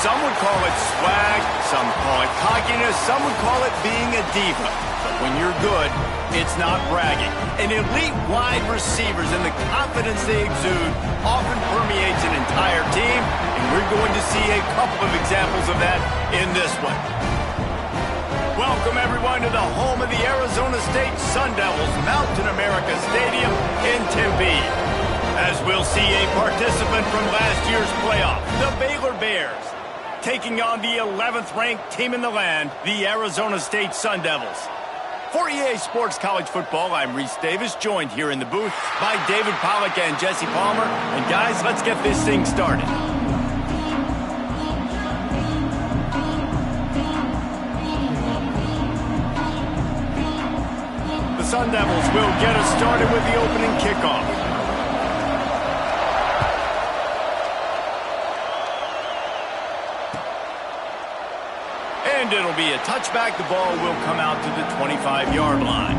Some would call it swag, some call it cockiness, some would call it being a diva. But when you're good, it's not bragging. And elite wide receivers and the confidence they exude often permeates an entire team, and we're going to see a couple of examples of that in this one. Welcome, everyone, to the home of the Arizona State Sun Devils, Mountain America Stadium in Tempe. As we'll see a participant from last year's playoff, the Baylor Bears, taking on the 11th-ranked team in the land, the Arizona State Sun Devils. For EA Sports College Football, I'm Reese Davis, joined here in the booth by David Pollack and Jesse Palmer. And guys, let's get this thing started. The Sun Devils will get us started with the opening kickoff. And it'll be a touchback. The ball will come out to the 25-yard line.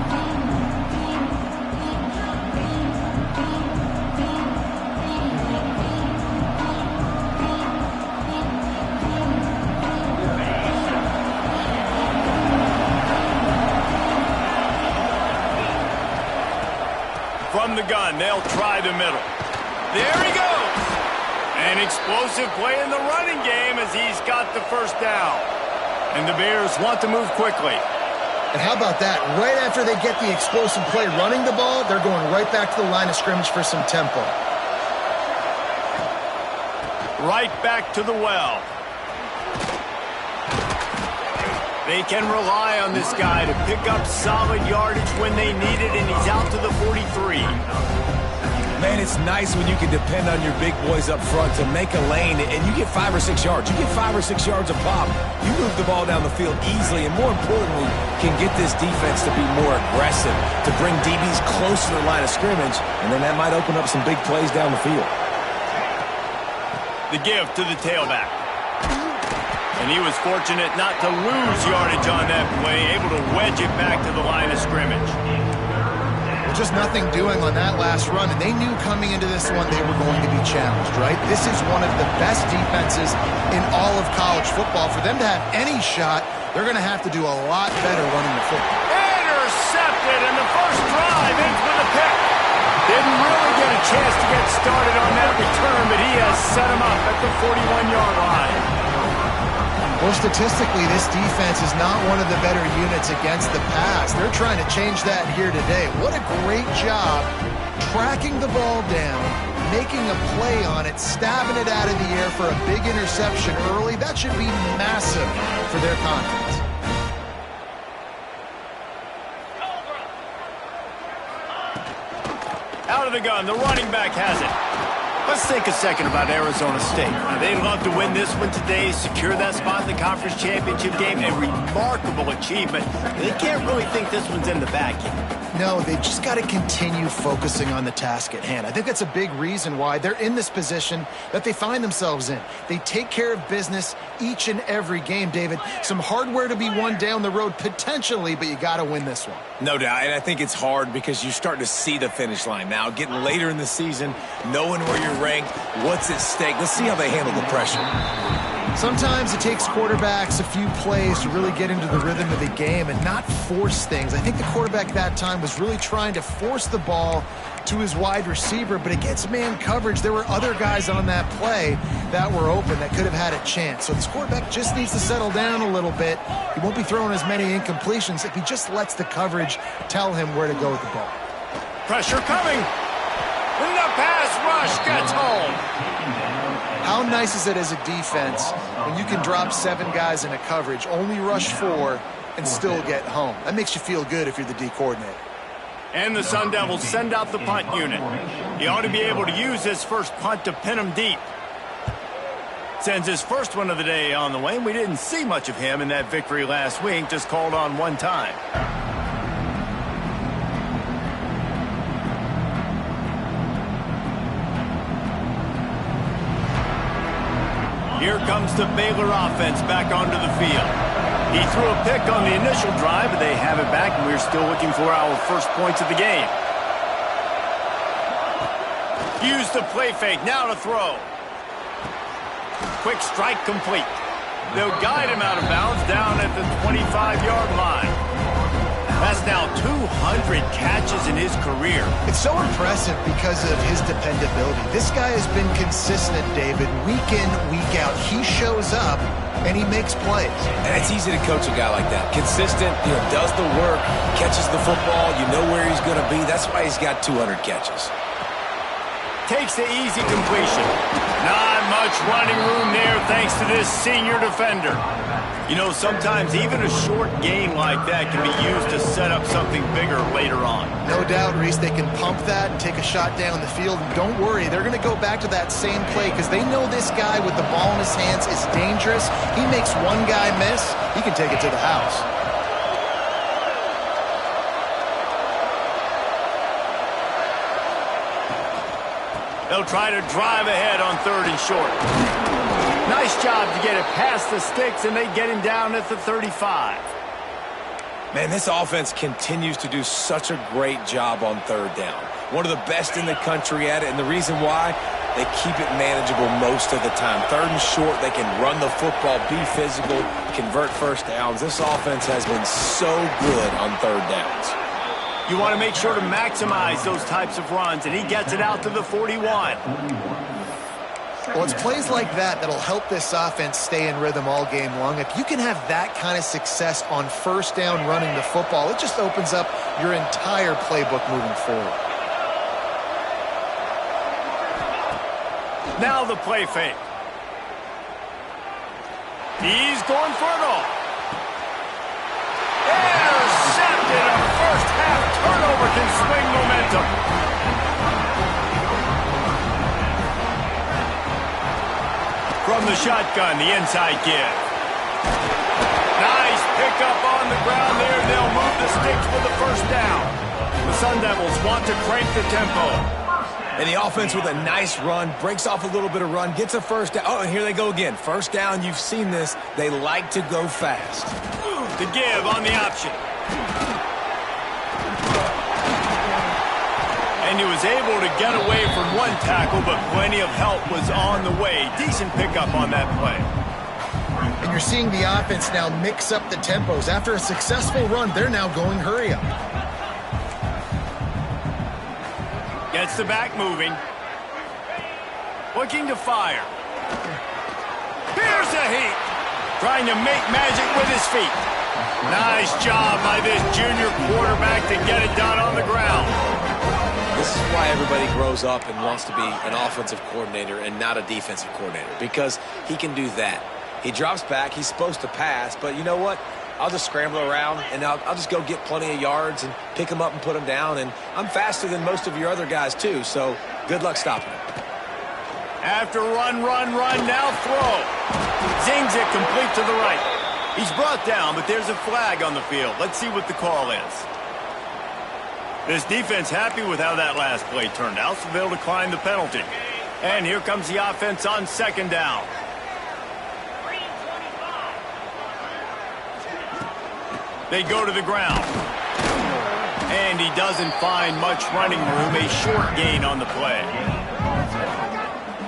From the gun, they'll try the middle. There he goes. An explosive play in the running game as he's got the first down. And the Bears want to move quickly. And how about that? Right after they get the explosive play running the ball, they're going right back to the line of scrimmage for some tempo. Right back to the well. They can rely on this guy to pick up solid yardage when they need it, and he's out to the 43. Man, it's nice when you can depend on your big boys up front to make a lane, and you get 5 or 6 yards. You get 5 or 6 yards a pop. You move the ball down the field easily, and more importantly, can get this defense to be more aggressive, to bring DBs close to the line of scrimmage, and then that might open up some big plays down the field. The give to the tailback. And he was fortunate not to lose yardage on that play, able to wedge it back to the line of scrimmage. Just nothing doing on that last run, and they knew coming into this one they were going to be challenged, right? This is one of the best defenses in all of college football. For them to have any shot, they're going to have to do a lot better running the football. Intercepted, and the first drive ends with a pick. Didn't really get a chance to get started on that return, but he has set him up at the 41-yard line. Well, statistically, this defense is not one of the better units against the pass. They're trying to change that here today. What a great job tracking the ball down, making a play on it, stabbing it out of the air for a big interception early. That should be massive for their confidence. Out of the gun, the running back has it. Let's take a second about Arizona State. They'd love to win this one today, secure that spot in the conference championship game, a remarkable achievement. They can't really think this one's in the bag yet. No, they've just got to continue focusing on the task at hand. I think that's a big reason why they're in this position that they find themselves in. They take care of business each and every game, David. Some hardware to be won down the road potentially, but you got to win this one. No doubt, and I think it's hard because you're starting to see the finish line now, getting later in the season, knowing where you're ranked, what's at stake. Let's see how they handle the pressure. Sometimes it takes quarterbacks a few plays to really get into the rhythm of the game and not force things. I think the quarterback that time was really trying to force the ball to his wide receiver, but against man coverage, there were other guys on that play that were open that could have had a chance. So this quarterback just needs to settle down a little bit. He won't be throwing as many incompletions if he just lets the coverage tell him where to go with the ball. Pressure coming. And the pass rush gets home. How nice is it as a defense when you can drop 7 guys in a coverage, only rush 4, and still get home? That makes you feel good if you're the D coordinator. And the Sun Devils send out the punt unit. He ought to be able to use his first punt to pin him deep. Sends his first one of the day on the way. We didn't see much of him in that victory last week, just called on one time. Here comes the Baylor offense back onto the field. He threw a pick on the initial drive, but they have it back, and we're still looking for our first points of the game. Use the play fake, now to throw. quick strike complete. They'll guide him out of bounds down at the 25-yard line. That's now 200 catches in his career. It's so impressive because of his dependability. This guy has been consistent, David, week in, week out. He shows up, and he makes plays. And it's easy to coach a guy like that. Consistent, does the work, catches the football, you know where he's going to be. That's why he's got 200 catches. Takes the easy completion. Not much running room there thanks to this senior defender. Sometimes even a short gain like that can be used to set up something bigger later on. No doubt, Reese, they can pump that and take a shot down the field. And don't worry, they're going to go back to that same play because they know this guy with the ball in his hands is dangerous. He makes one guy miss, he can take it to the house. They'll try to drive ahead on 3rd and short. Nice job to get it past the sticks, and they get him down at the 35. Man, this offense continues to do such a great job on 3rd down. One of the best in the country at it, and the reason why, they keep it manageable most of the time. 3rd and short, they can run the football, be physical, convert first downs. This offense has been so good on 3rd downs. You want to make sure to maximize those types of runs, and he gets it out to the 41. Well, it's plays like that that'll help this offense stay in rhythm all game long. If you can have that kind of success on 1st down running the football, it just opens up your entire playbook moving forward. Now the play fake. He's going for it all. Intercepted. A first-half turnover can swing momentum. From the shotgun, the inside give. Nice pickup on the ground there. They'll move the sticks for the 1st down. The Sun Devils want to crank the tempo. And the offense with a nice run, breaks off a little bit of run, gets a 1st down. Oh, and here they go again. 1st down, you've seen this. They like to go fast. The give on the option. And he was able to get away from one tackle, but plenty of help was on the way. Decent pickup on that play. And you're seeing the offense now mix up the tempos. After a successful run, they're now going hurry up. Gets the back moving. Looking to fire. Here's a heat. Trying to make magic with his feet. Nice job by this junior quarterback to get it done on the ground. This is why everybody grows up and wants to be an offensive coordinator and not a defensive coordinator, because he can do that. He drops back. He's supposed to pass, but you know what? I'll just scramble around, and I'll just go get plenty of yards and pick them up and put them down, and I'm faster than most of your other guys, too, so good luck stopping him. After run, now throw. Zings it complete to the right. He's brought down, but there's a flag on the field. Let's see what the call is. This defense happy with how that last play turned out, so they'll decline the penalty. And here comes the offense on 2nd down. They go to the ground. And he doesn't find much running room, a short gain on the play.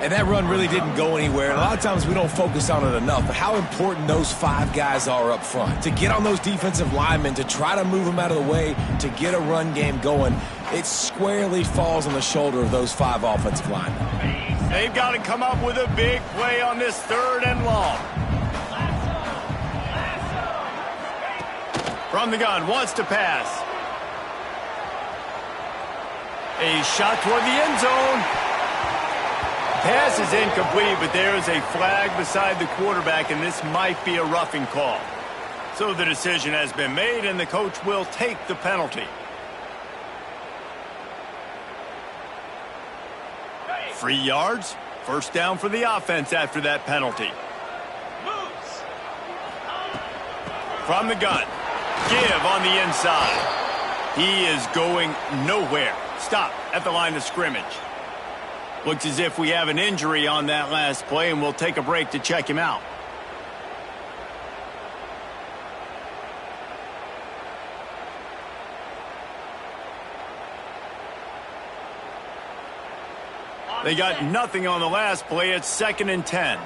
And that run really didn't go anywhere. And a lot of times we don't focus on it enough, but how important those 5 guys are up front. To get on those defensive linemen, to try to move them out of the way, to get a run game going, it squarely falls on the shoulder of those 5 offensive linemen. They've got to come up with a big play on this 3rd and long. From the gun, wants to pass. A shot toward the end zone. Pass is incomplete, but there is a flag beside the quarterback, and this might be a roughing call. So the decision has been made, and the coach will take the penalty. Free yards, 1st down for the offense after that penalty. From the gun, give on the inside. He is going nowhere. Stop at the line of scrimmage. Looks as if we have an injury on that last play, and we'll take a break to check him out. They got nothing on the last play. It's 2nd and 10.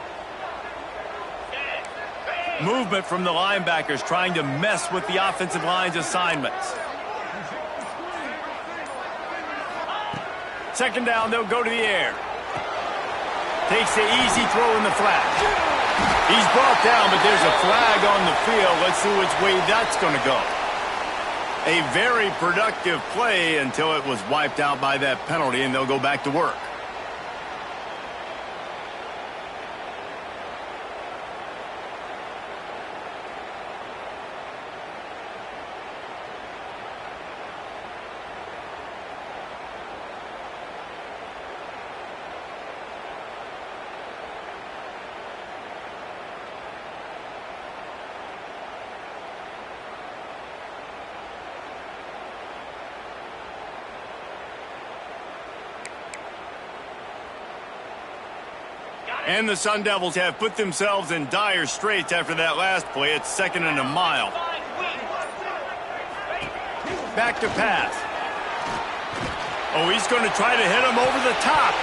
Movement from the linebackers trying to mess with the offensive line's assignments. Second down, they'll go to the air. Takes the easy throw in the flat. He's brought down, but there's a flag on the field. Let's see which way that's going to go. A very productive play until it was wiped out by that penalty, and they'll go back to work. And the Sun Devils have put themselves in dire straits after that last play. It's 2nd and a mile. Back to pass. Oh, he's going to try to hit him over the top.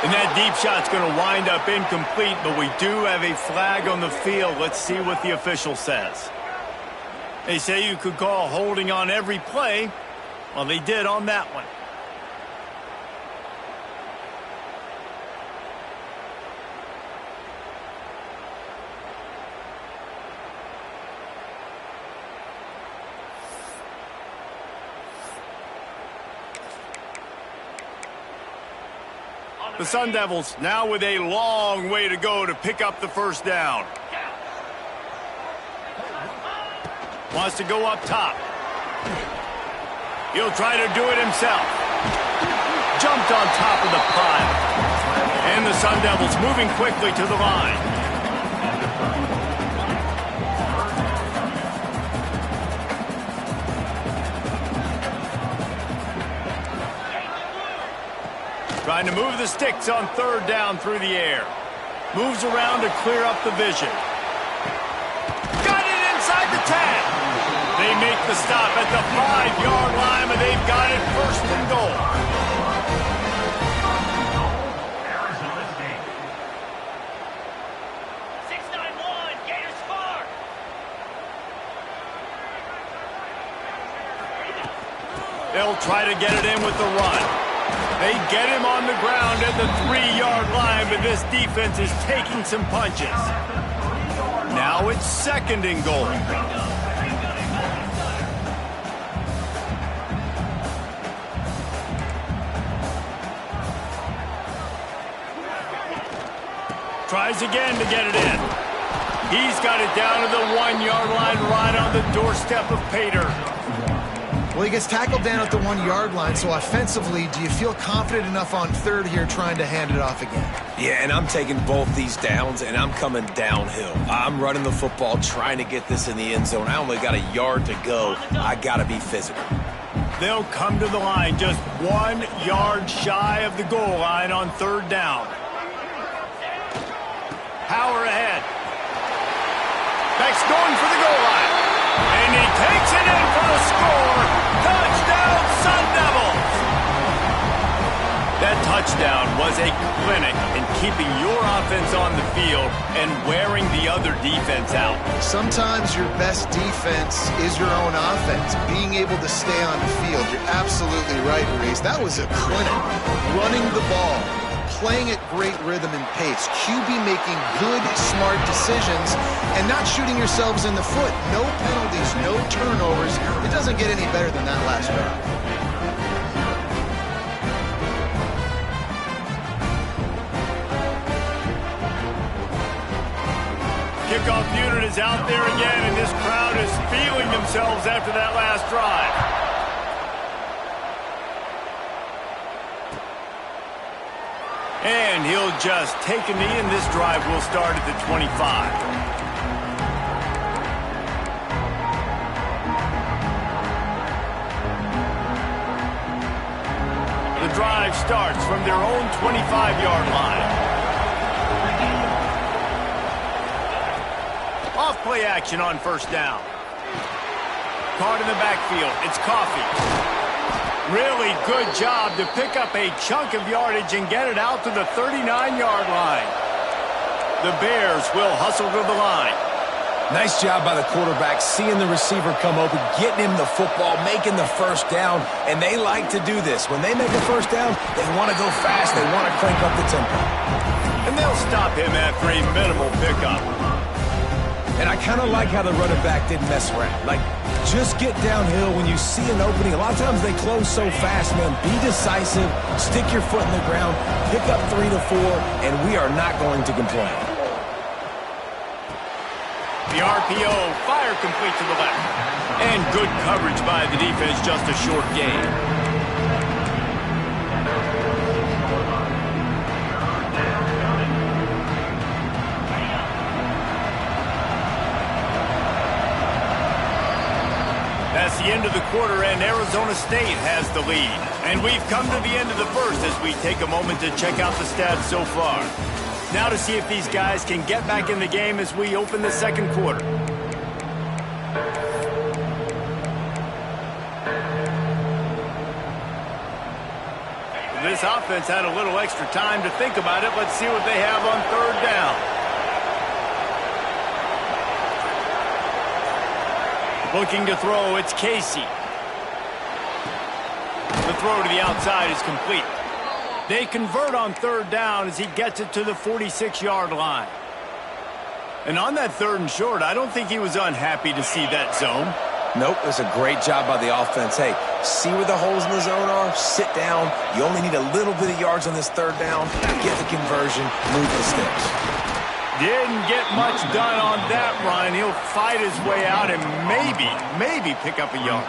And that deep shot's going to wind up incomplete, but we do have a flag on the field. Let's see what the official says. They say you could call holding on every play. Well, they did on that one. The Sun Devils now with a long way to go to pick up the first down. Wants to go up top. He'll try to do it himself. Jumped on top of the pile. And the Sun Devils moving quickly to the line. Trying to move the sticks on 3rd down through the air. Moves around to clear up the vision. Got it inside the 10. They make the stop at the 5-yard line, but they've got it 1st and goal. They'll try to get it in with the run. They get him on the ground at the 3-yard line, but this defense is taking some punches. Now it's 2nd and goal. Tries again to get it in. He's got it down to the 1-yard line right on the doorstep of Pater. Well, he gets tackled down at the 1-yard line, so offensively, do you feel confident enough on 3rd here trying to hand it off again? Yeah, and I'm taking both these downs, and I'm coming downhill. I'm running the football, trying to get this in the end zone. I only got a yard to go. I got to be physical. They'll come to the line just 1 yard shy of the goal line on 3rd down. Power ahead. Beck's going for the goal line. And he takes it in for the score. Touchdown, Sun Devils! That touchdown was a clinic in keeping your offense on the field and wearing the other defense out. Sometimes your best defense is your own offense, being able to stay on the field. You're absolutely right, Reese. That was a clinic. Running the ball, playing at great rhythm and pace. QB making good, smart decisions and not shooting yourselves in the foot. No penalties, no turnovers. It doesn't get any better than that last drive. Kickoff unit is out there again, and this crowd is feeling themselves after that last drive. And he'll just take a knee, and this drive will start at the 25. The drive starts from their own 25-yard line. Off-play action on 1st down. Caught in the backfield. It's Coffee. Really good job to pick up a chunk of yardage and get it out to the 39-yard line. The Bears will hustle to the line. Nice job by the quarterback, seeing the receiver come open, getting him the football, making the first down, and they like to do this. When they make a first down, they want to go fast. They want to crank up the tempo. And they'll stop him after a minimal pickup. And I kind of like how the running back didn't mess around. Like, just get downhill when you see an opening. A lot of times they close so fast, man. Be decisive, stick your foot in the ground, pick up 3 to 4, and we are not going to complain. The RPO, fire complete to the left. And good coverage by the defense, just a short gain. That's the end of the quarter, and Arizona State has the lead. And we've come to the end of the first as we take a moment to check out the stats so far. Now to see if these guys can get back in the game as we open the second quarter. This offense had a little extra time to think about it. Let's see what they have on third down. Looking to throw, it's Casey. The throw to the outside is complete. They convert on third down as he gets it to the 46-yard line. And on that third and short, I don't think he was unhappy to see that zone. Nope, it was a great job by the offense. Hey, see where the holes in the zone are, sit down. You only need a little bit of yards on this third down. Get the conversion, move the sticks. Didn't get much done on that run. He'll fight his way out and maybe pick up a yard.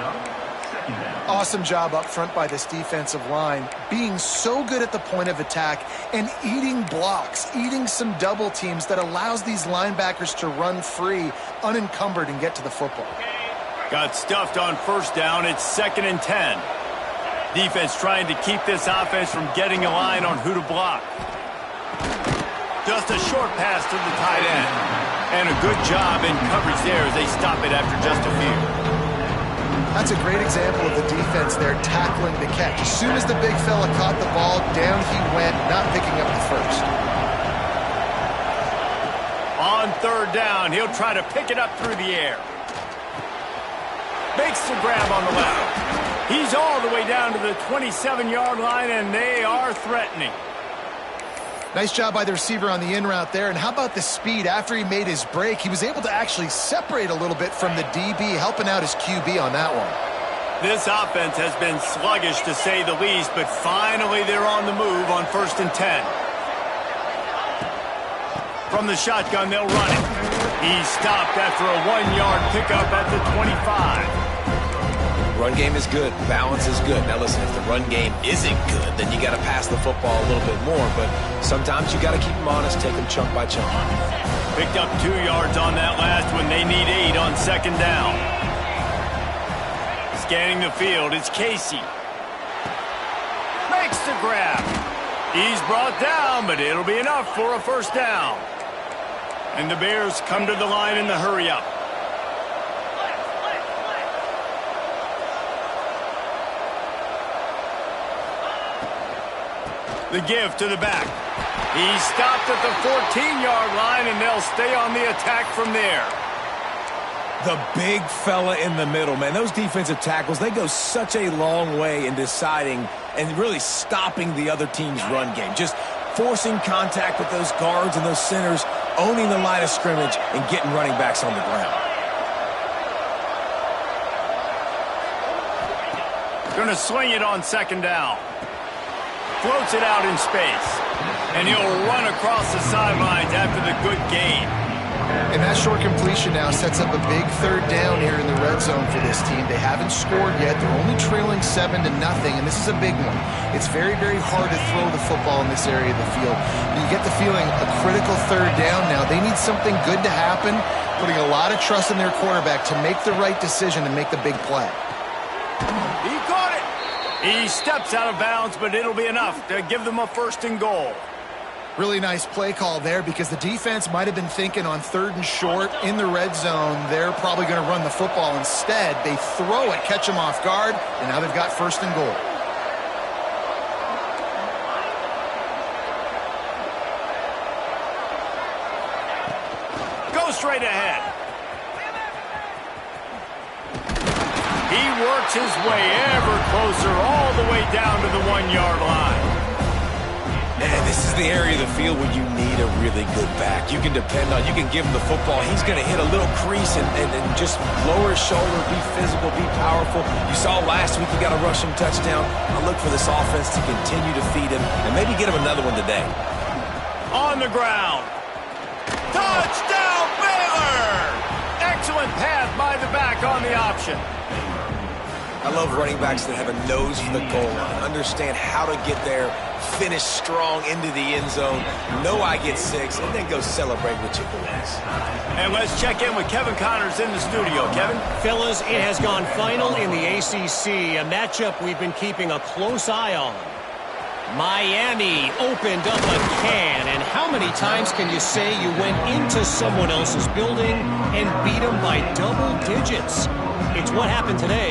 Awesome job up front by this defensive line, being so good at the point of attack and eating blocks, eating some double teams that allows these linebackers to run free, unencumbered, and get to the football. Got stuffed on first down. It's 2nd and 10. Defense trying to keep this offense from getting a line on who to block. Just a short pass to the tight end. And a good job in coverage there as they stop it after just a few. That's a great example of the defense there tackling the catch. As soon as the big fella caught the ball, down he went, not picking up the first. On third down, he'll try to pick it up through the air. Makes the grab on the left. He's all the way down to the 27-yard line, and they are threatening. Nice job by the receiver on the in route there. And how about the speed? After he made his break, he was able to actually separate a little bit from the DB, helping out his QB on that one. This offense has been sluggish to say the least, but finally they're on the move on 1st and 10. From the shotgun, they'll run it. He's stopped after a 1-yard pickup at the 25. Run game is good. Balance is good. Now listen, if the run game isn't good, then you got to pass the football a little bit more. But sometimes you got to keep them honest, take them chunk by chunk. Picked up 2 yards on that last one. They need 8 on 2nd down. Scanning the field, it's Casey. Makes the grab. He's brought down, but it'll be enough for a first down. And the Bears come to the line in the hurry-up. The give to the back. He stopped at the 14-yard line, and they'll stay on the attack from there. The big fella in the middle, man. Those defensive tackles, they go such a long way in deciding and really stopping the other team's run game. Just forcing contact with those guards and those centers, owning the line of scrimmage, and getting running backs on the ground. Going to swing it on 2nd down. Floats it out in space. And he'll run across the sidelines after the good gain. And that short completion now sets up a big third down here in the red zone for this team. They haven't scored yet. They're only trailing 7-0, and this is a big one. It's very, very hard to throw the football in this area of the field. You get the feeling a critical third down now. They need something good to happen, putting a lot of trust in their quarterback to make the right decision and make the big play. He caught it. He steps out of bounds, but it'll be enough to give them a 1st and goal. Really nice play call there because the defense might have been thinking on 3rd and short in the red zone. They're probably going to run the football instead. They throw it, catch them off guard, and now they've got 1st and goal. Go straight ahead. He works his way ever closer all the way down to the 1-yard line. Man, this is the area of the field where you need a really good back. You can depend on, you can give him the football. He's going to hit a little crease and just lower his shoulder, be physical, be powerful. You saw last week he got a rushing touchdown. I look for this offense to continue to feed him and maybe get him another one today. On the ground. Touchdown, Baylor! Excellent pass by the back on the option. I love running backs that have a nose for the goal line, understand how to get there, finish strong into the end zone, know I get 6, and then go celebrate with your boys. And let's check in with Kevin Connors in the studio. Kevin? Fellas, it has gone final in the ACC, a matchup we've been keeping a close eye on. Miami opened up a can, and how many times can you say you went into someone else's building and beat them by double digits? It's what happened today,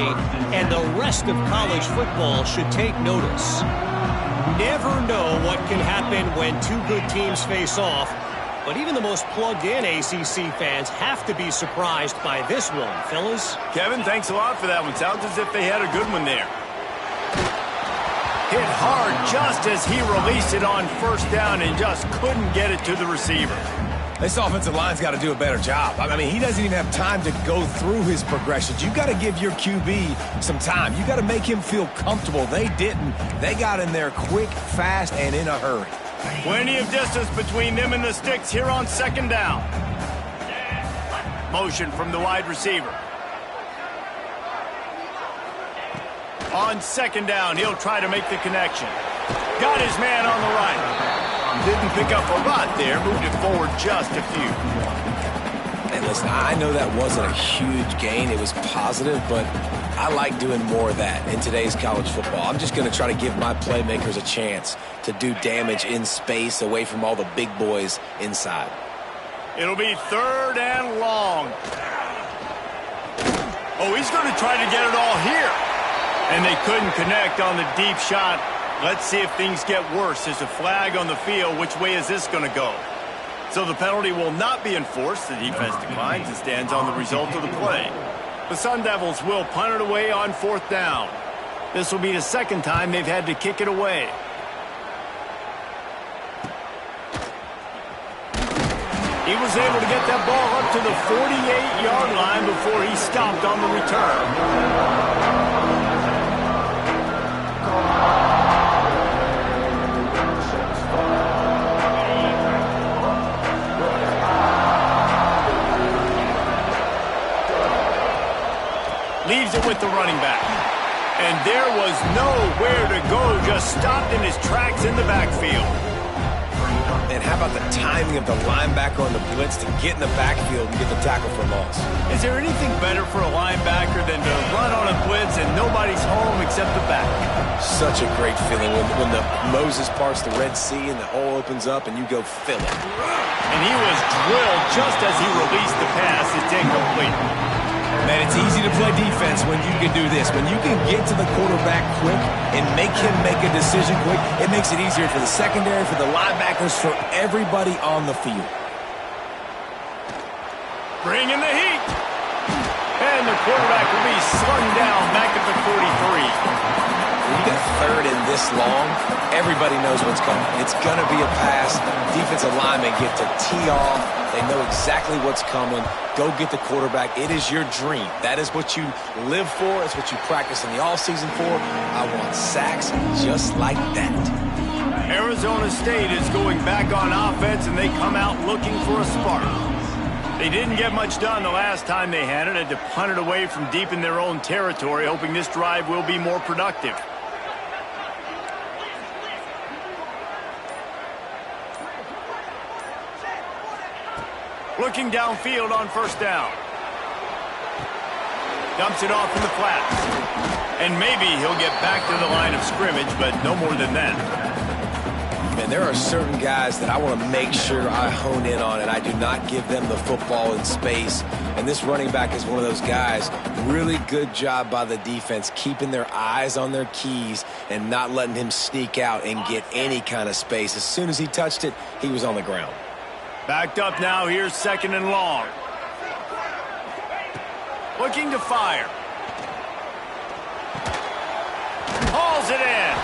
and the rest of college football should take notice. Never know what can happen when two good teams face off, but even the most plugged-in ACC fans have to be surprised by this one, fellas. Kevin, thanks a lot for that one. Sounds as if they had a good one there. Hit hard just as he released it on first down and just couldn't get it to the receiver. This offensive line's got to do a better job. I mean, he doesn't even have time to go through his progressions. You got to give your QB some time. You got to make him feel comfortable. They didn't. They got in there quick, fast, and in a hurry. Plenty of distance between them and the sticks here on second down. Motion from the wide receiver. On second down, he'll try to make the connection. Got his man on the right. Didn't pick up a lot there, moved it forward just a few. And listen, I know that wasn't a huge gain. It was positive, but I like doing more of that in today's college football. I'm just going to try to give my playmakers a chance to do damage in space away from all the big boys inside. It'll be third and long. Oh, he's going to try to get it all here. And they couldn't connect on the deep shot. Let's see if things get worse. There's a flag on the field. Which way is this going to go? So the penalty will not be enforced. The defense declines and stands on the result of the play. The Sun Devils will punt it away on fourth down. This will be the second time they've had to kick it away. He was able to get that ball up to the 48-yard line before he stopped on the return. Leaves it with the running back. And there was nowhere to go, just stopped in his tracks in the backfield. And how about the timing of the linebacker on the blitz to get in the backfield and get the tackle for loss? Is there anything better for a linebacker than to run on a blitz and nobody's home except the back? Such a great feeling when the Moses parts the Red Sea and the hole opens up and you go fill it. And he was drilled just as he released the pass. It's incomplete. Man, it's easy to play defense when you can do this. When you can get to the quarterback quick and make him make a decision quick, it makes it easier for the secondary, for the linebackers, for everybody on the field. Bring in the heat. And the quarterback will be slung down back at the 43. When you get third and this long, everybody knows what's coming. It's going to be a pass. Defensive linemen get to tee off. They know exactly what's coming. Go get the quarterback. It is your dream. That is what you live for. It's what you practice in the offseason for. I want sacks just like that. Arizona State is going back on offense, and they come out looking for a spark. They didn't get much done the last time they had it. Had to punt it away from deep in their own territory, hoping this drive will be more productive. Looking downfield on first down. Dumps it off in the flats. And maybe he'll get back to the line of scrimmage, but no more than that. Man, there are certain guys that I want to make sure I hone in on, and I do not give them the football in space. And this running back is one of those guys. Really good job by the defense, keeping their eyes on their keys and not letting him sneak out and get any kind of space. As soon as he touched it, he was on the ground. Backed up now, here's second and long. Looking to fire. fires it in.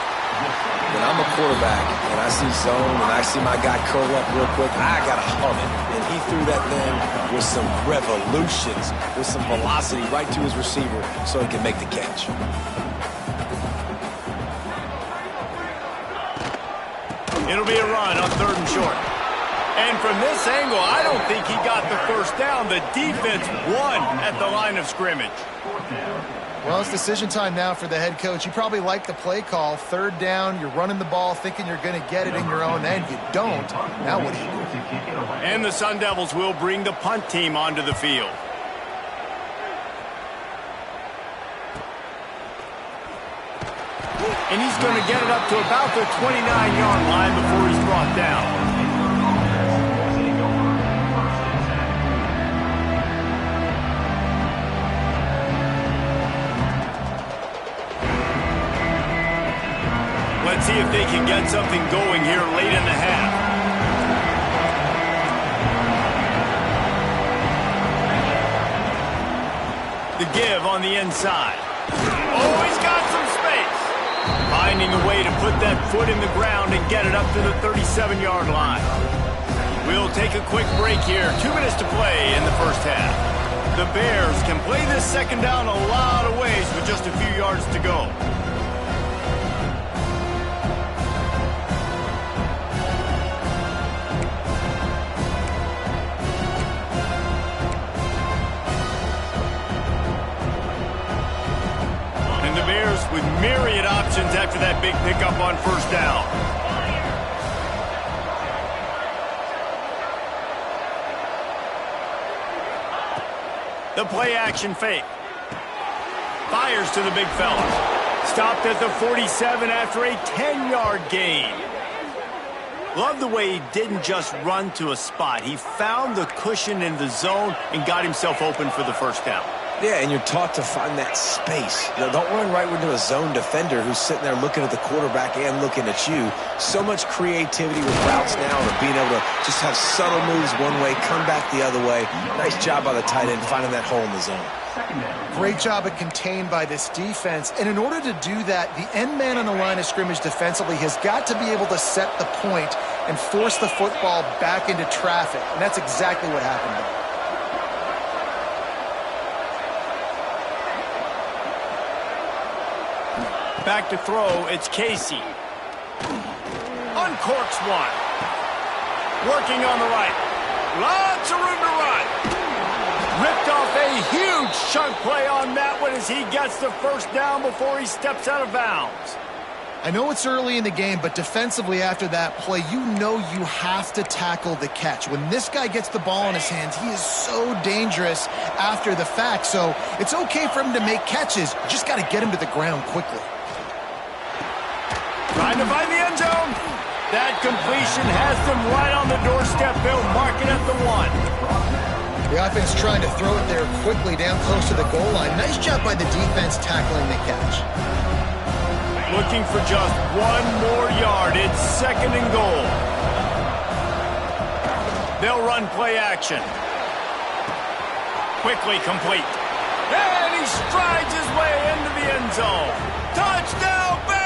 When I'm a quarterback and I see zone and I see my guy curl up real quick, I got to hum it. And he threw that thing with some revolutions, with some velocity right to his receiver so he can make the catch. It'll be a run on 3rd and short. And from this angle, I don't think he got the first down. The defense won at the line of scrimmage. Well, it's decision time now for the head coach. You probably like the play call. 3rd down, you're running the ball thinking you're going to get it in your own end. You don't. Now what do you do? And the Sun Devils will bring the punt team onto the field. And he's going to get it up to about the 29-yard line before he's brought down. Let's see if they can get something going here late in the half. The give on the inside. Oh, he's got some space. Finding a way to put that foot in the ground and get it up to the 37-yard line. We'll take a quick break here. 2 minutes to play in the first half. The Bears can play this second down a lot of ways with just a few yards to go. With myriad options after that big pickup on 1st down. The play action fake. Fires to the big fella. Stopped at the 47 after a 10-yard gain. Love the way he didn't just run to a spot. He found the cushion in the zone and got himself open for the 1st down. Yeah, and you're taught to find that space. You know, don't run right into a zone defender who's sitting there looking at the quarterback and looking at you. So much creativity with routes now and being able to just have subtle moves one way, come back the other way. Nice job by the tight end finding that hole in the zone. Great job at contained by this defense. And in order to do that, the end man on the line of scrimmage defensively has got to be able to set the point and force the football back into traffic. And that's exactly what happened there. Back to throw, it's Casey. Uncorks one. Working on the right. Lots of room to run. Ripped off a huge chunk play on that one as he gets the 1st down before he steps out of bounds. I know it's early in the game, but defensively after that play, you know you have to tackle the catch. When this guy gets the ball in his hands, he is so dangerous after the fact. So it's okay for him to make catches. You just got to get him to the ground quickly. Trying to find the end zone. That completion has them right on the doorstep. They'll mark it at the 1. The offense trying to throw it there quickly down close to the goal line. Nice job by the defense tackling the catch. Looking for just 1 more yard. It's 2nd and goal. They'll run play action. Quickly complete. And he strides his way into the end zone. Touchdown, Bears!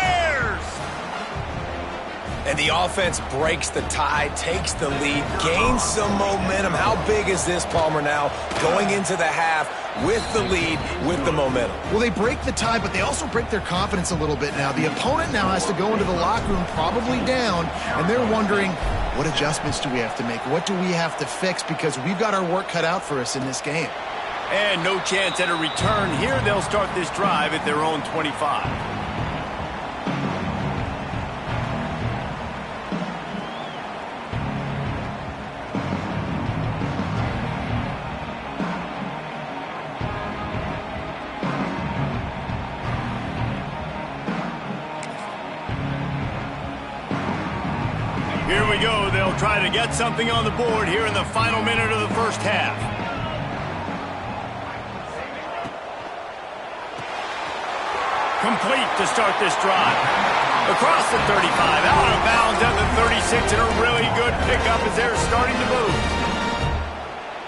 And the offense breaks the tie, takes the lead, gains some momentum. How big is this, Palmer, now going into the half with the lead, with the momentum? Well, they break the tie, but they also break their confidence a little bit now. The opponent now has to go into the locker room probably down, and they're wondering, what adjustments do we have to make? What do we have to fix? Because we've got our work cut out for us in this game. And no chance at a return here. They'll start this drive at their own 25. Here we go. They'll try to get something on the board here in the final minute of the 1st half. Complete to start this drive. Across the 35, out of bounds at the 36, and a really good pickup as they're starting to move.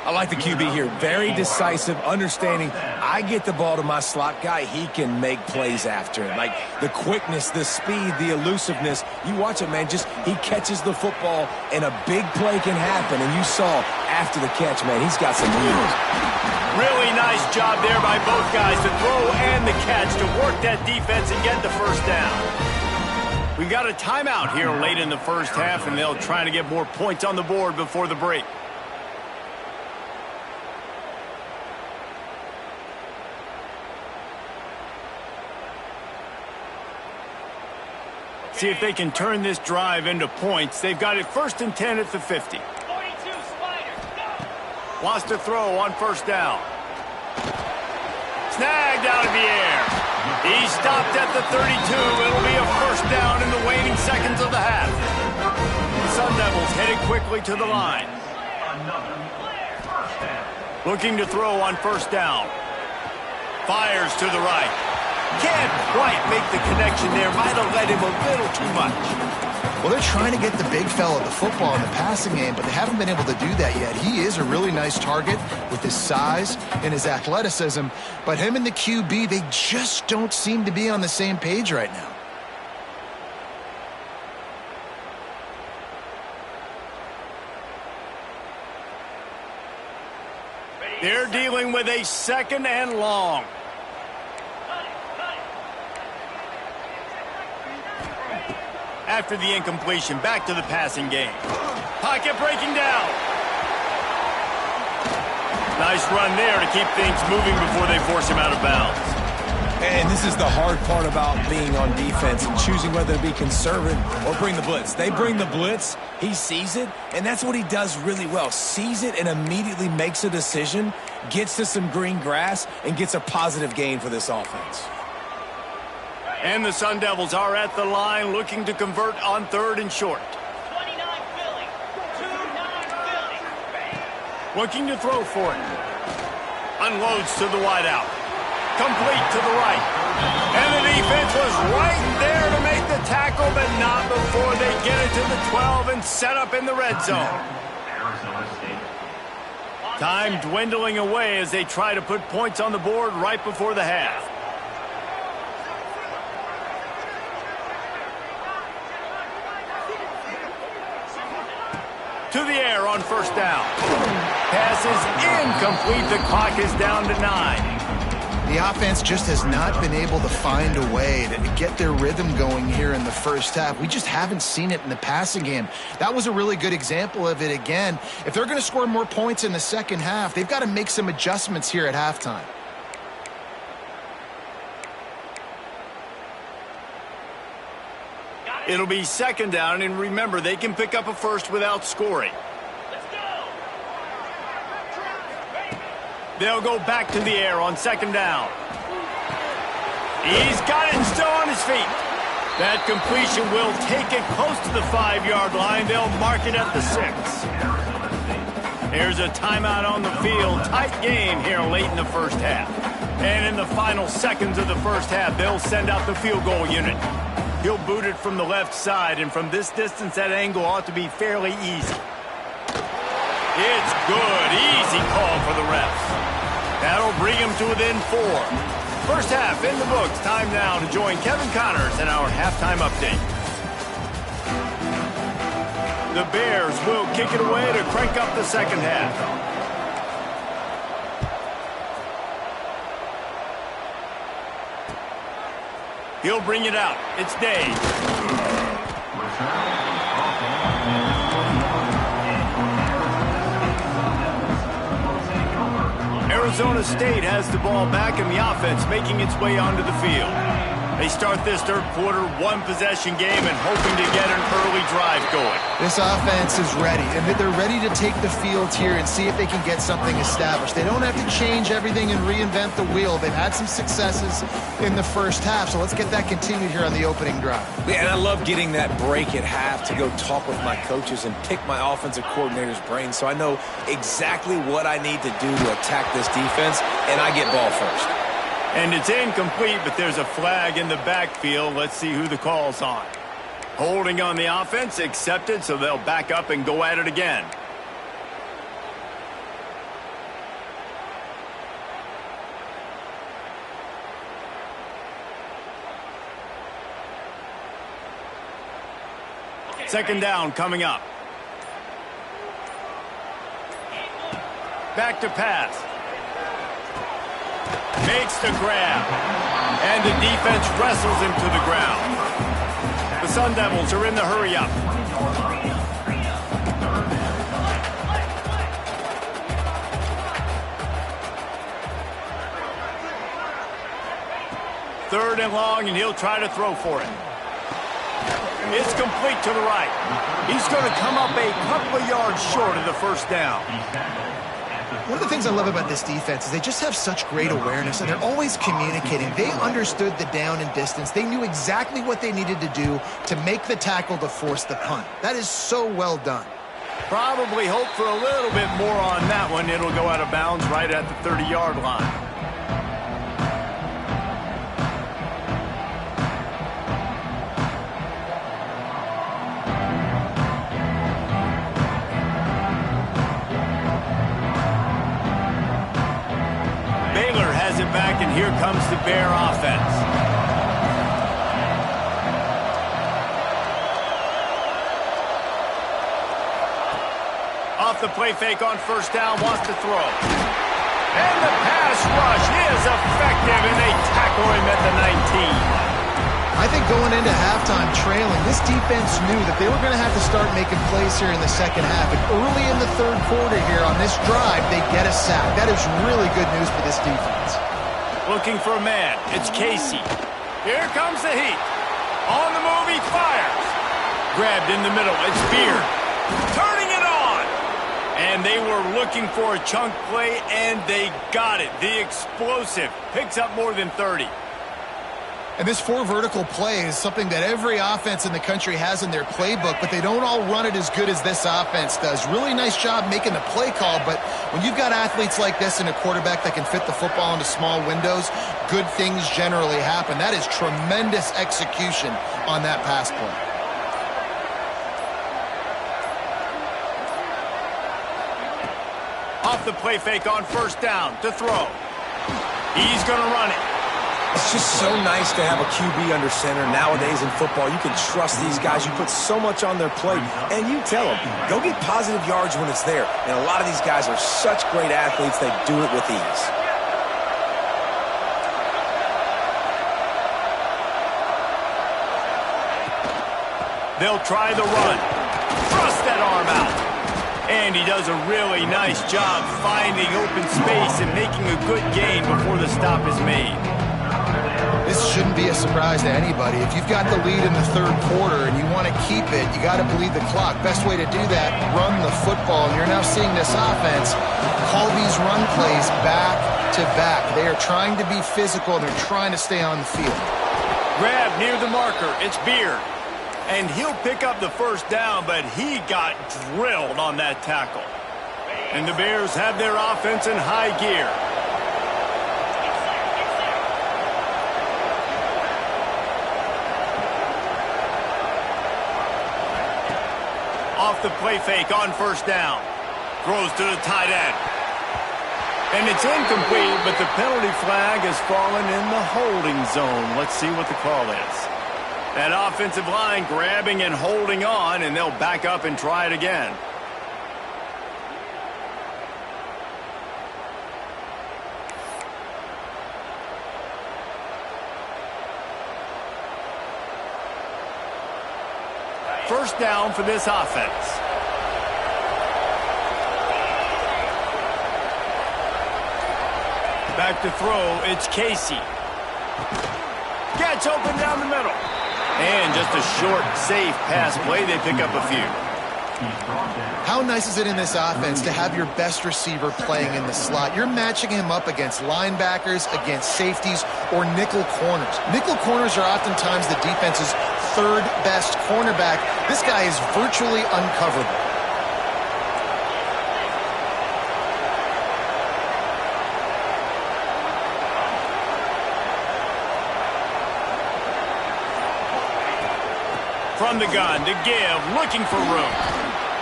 I like the QB here. Very decisive, understanding I get the ball to my slot guy, he can make plays after it. Like the quickness, the speed, the elusiveness. You watch it, man, just he catches the football and a big play can happen. And you saw after the catch, man, he's got some wheels. Really nice job there by both guys to throw and the catch to work that defense and get the first down. We got a timeout here late in the first half, and they'll try to get more points on the board before the break. See if they can turn this drive into points. They've got it 1st and 10 at the 50. 42 Spider, go! Wants to throw on first down. Snagged out of the air. He stopped at the 32. It'll be a first down in the waning seconds of the half. The Sun Devils headed quickly to the line. Looking to throw on first down. Fires to the right. Can't quite make the connection there. Might have led him a little too much. Well, they're trying to get the big fella the football in the passing game, but they haven't been able to do that yet. He is a really nice target with his size and his athleticism, but him and the QB, they just don't seem to be on the same page right now. They're dealing with a 2nd and long. After the incompletion, back to the passing game. Pocket breaking down. Nice run there to keep things moving before they force him out of bounds. And this is the hard part about being on defense and choosing whether to be conservative or bring the blitz. They bring the blitz, he sees it, and that's what he does really well. Sees it and immediately makes a decision, gets to some green grass, and gets a positive gain for this offense. And the Sun Devils are at the line looking to convert on 3rd and short. 29 Philly, 2-9 Philly. Looking to throw for it. Unloads to the wideout. Complete to the right. And the defense was right there to make the tackle, but not before they get it to the 12 and set up in the red zone. Time dwindling away as they try to put points on the board right before the half. To the air on first down. Pass is incomplete. The clock is down to 9. The offense just has not been able to find a way to get their rhythm going here in the first half. We just haven't seen it in the passing game. That was a really good example of it again. If they're going to score more points in the second half, they've got to make some adjustments here at halftime. It'll be 2nd down, and remember, they can pick up a first without scoring. Let's go! They'll go back to the air on 2nd down. He's got it still on his feet. That completion will take it close to the 5-yard line. They'll mark it at the 6. Here's a timeout on the field. Tight game here late in the first half. And in the final seconds of the first half, they'll send out the field goal unit. He'll boot it from the left side, and from this distance, that angle ought to be fairly easy. It's good. Easy call for the refs. That'll bring him to within 4. First half in the books. Time now to join Kevin Connors in our halftime update. The Bears will kick it away to crank up the second half. He'll bring it out. It's Day. Arizona State has the ball back and the offense making its way onto the field. They start this third quarter one-possession game and hoping to get an early drive going. This offense is ready, and they're ready to take the field here and see if they can get something established. They don't have to change everything and reinvent the wheel. They've had some successes in the first half, so let's get that continued here on the opening drive. Yeah, and I love getting that break at half to go talk with my coaches and pick my offensive coordinator's brain so I know exactly what I need to do to attack this defense, and I get ball first. And it's incomplete, but there's a flag in the backfield. Let's see who the call's on. Holding on the offense, accepted, so they'll back up and go at it again. Second down coming up. Back to pass. Makes the grab. And the defense wrestles him to the ground. The Sun Devils are in the hurry-up. Third and long, and he'll try to throw for it. It's complete to the right. He's going to come up a couple of yards short of the first down. One of the things I love about this defense is they just have such great awareness, and they're always communicating. They understood the down and distance. They knew exactly what they needed to do to make the tackle to force the punt. That is so well done. Probably hope for a little bit more on that one. It'll go out of bounds right at the 30-yard line. Back, and here comes the Bear offense. Off the play fake on first down, wants to throw. And the pass rush is effective, and they tackle him at the 19. I think going into halftime trailing, this defense knew that they were going to have to start making plays here in the second half. And early in the third quarter here on this drive, they get a sack. That is really good news for this defense. Looking for a man. It's Casey. Here comes the heat. On the move, he fires. Grabbed in the middle. It's Beard. Turning it on. And they were looking for a chunk play, and they got it. The explosive picks up more than 30. And this four vertical play is something that every offense in the country has in their playbook, but they don't all run it as good as this offense does. Really nice job making the play call, but when you've got athletes like this and a quarterback that can fit the football into small windows, good things generally happen. That is tremendous execution on that pass play. Off the play fake on first down to throw. He's going to run it. It's just so nice to have a QB under center. Nowadays in football, you can trust these guys. You put so much on their plate, and you tell them, go get positive yards when it's there. And a lot of these guys are such great athletes, they do it with ease. They'll try the run. Thrust that arm out. And he does a really nice job finding open space and making a good gain before the stop is made. This shouldn't be a surprise to anybody. If you've got the lead in the third quarter and you want to keep it, you got to bleed the clock. Best way to do that, run the football. And you're now seeing this offense call these run plays back to back. They are trying to be physical, and they're trying to stay on the field. Grab near the marker. It's Beard. And he'll pick up the first down, but he got drilled on that tackle. And the Bears have their offense in high gear. Off the play fake on first down. Throws to the tight end. And it's incomplete, but the penalty flag has fallen in the holding zone. Let's see what the call is. That offensive line grabbing and holding on, and they'll back up and try it again. First down for this offense. Back to throw, it's Casey. Gets open down the middle. And just a short, safe pass play. They pick up a few. How nice is it in this offense to have your best receiver playing in the slot? You're matching him up against linebackers, against safeties, or nickel corners. Nickel corners are oftentimes the defense's third best cornerback. This guy is virtually uncoverable. From the gun to give, looking for room.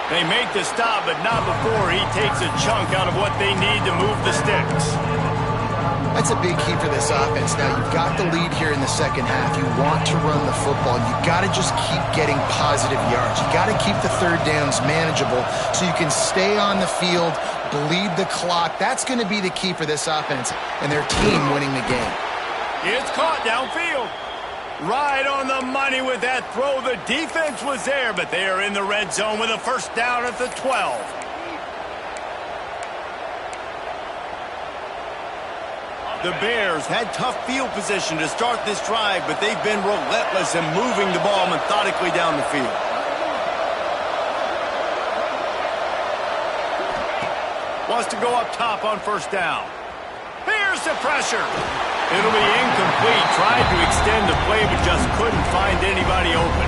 They make the stop, but not before he takes a chunk out of what they need to move the sticks. That's a big key for this offense. Now, you've got the lead here in the second half. You want to run the football. You've got to just keep getting positive yards. You've got to keep the third downs manageable so you can stay on the field, bleed the clock. That's going to be the key for this offense and their team winning the game. It's caught downfield. Right on the money with that throw. The defense was there, but they are in the red zone with a first down at the 12. The Bears had tough field position to start this drive, but they've been relentless in moving the ball methodically down the field. Wants to go up top on first down. Here's the pressure. It'll be incomplete. Tried to extend the play, but just couldn't find anybody open.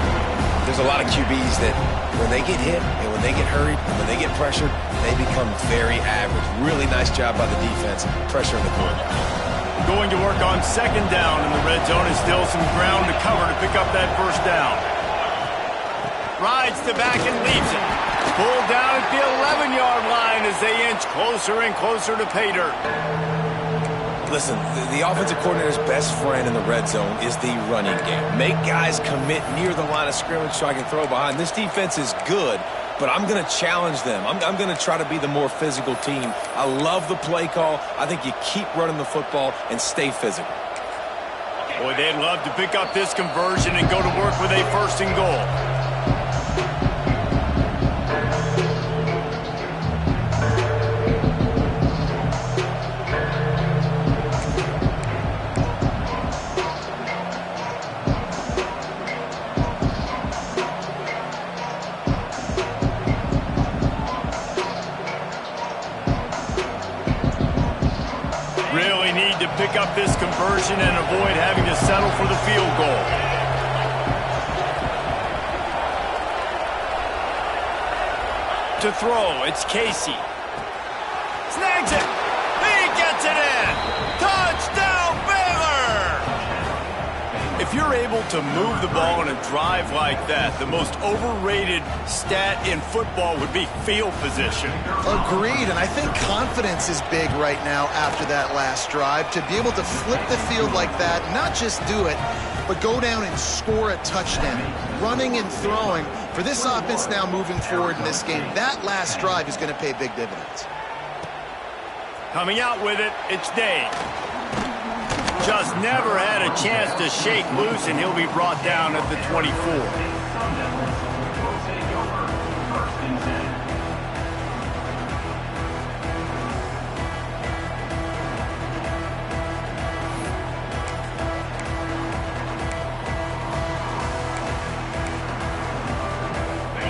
There's a lot of QBs that when they get hit and when they get hurried and when they get pressured, they become very average. Really nice job by the defense pressuring the quarterback. Going to work on second down in the red zone is still some ground to cover to pick up that first down. Rides the back and leaves it. Pulled down at the 11-yard line as they inch closer and closer to pay dirt. Listen, the offensive coordinator's best friend in the red zone is the running game. Make guys commit near the line of scrimmage so I can throw behind. This defense is good, but I'm going to challenge them. I'm going to try to be the more physical team. I love the play call. I think you keep running the football and stay physical. Boy, they'd love to pick up this conversion and go to work with a first and goal. Pick up this conversion and avoid having to settle for the field goal. To throw, it's Casey. Snags it. He gets it in. Touchdown, Baylor! If you're able to move the ball in a drive like that, the most overrated stat in football would be field position. Agreed, and I think confidence is big right now after that last drive. To be able to flip the field like that, not just do it, but go down and score a touchdown. Running and throwing. For this offense now moving forward in this game, that last drive is going to pay big dividends. Coming out with it, it's Dave. Just never had a chance to shake loose, and he'll be brought down at the 24.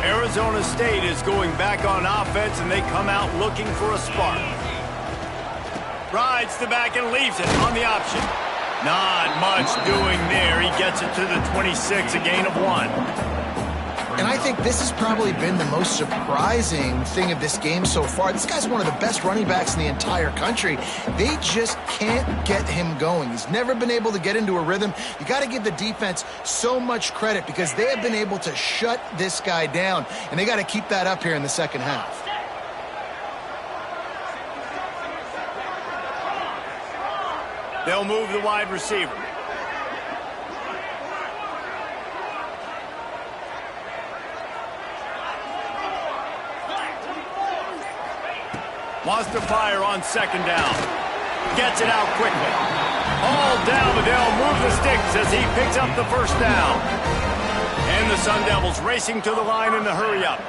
Arizona State is going back on offense, and they come out looking for a spark. Rides the back and leaves it on the option. Not much doing there. He gets it to the 26, a gain of 1. And I think this has probably been the most surprising thing of this game so far. This guy's one of the best running backs in the entire country. They just can't get him going. He's never been able to get into a rhythm. You got to give the defense so much credit because they have been able to shut this guy down, and they got to keep that up here in the second half. They'll move the wide receiver. Wants to fire on second down. Gets it out quickly. All down, but they'll move the sticks as he picks up the first down. And the Sun Devils racing to the line in the hurry-up.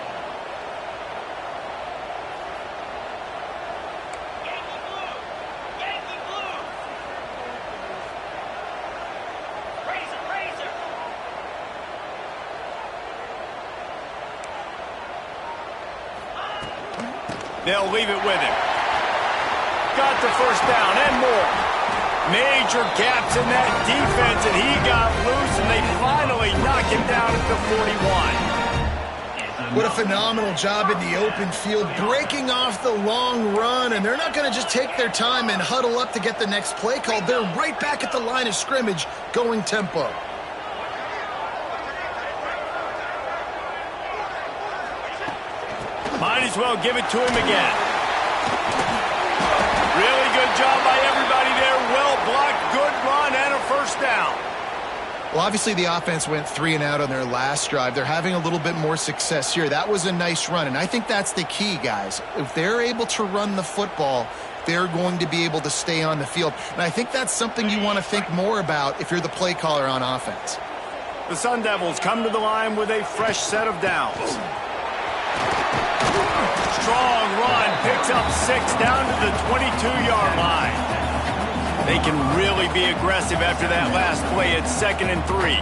They'll leave it with him. Got the first down and more. Major gaps in that defense, and he got loose, and they finally knock him down at the 41. What a phenomenal job in the open field, breaking off the long run, and they're not going to just take their time and huddle up to get the next play called. They're right back at the line of scrimmage, going tempo. Might as well give it to him again. Really good job by everybody there. Well first down. Well, obviously the offense went 3 and out on their last drive. They're having a little bit more success here. That was a nice run, and I think that's the key, guys. If they're able to run the football, they're going to be able to stay on the field. And I think that's something you want to think more about if you're the play caller on offense. The Sun Devils come to the line with a fresh set of downs. Strong run, picks up 6 down to the 22-yard line. They can really be aggressive after that last play. It's 2nd and 3.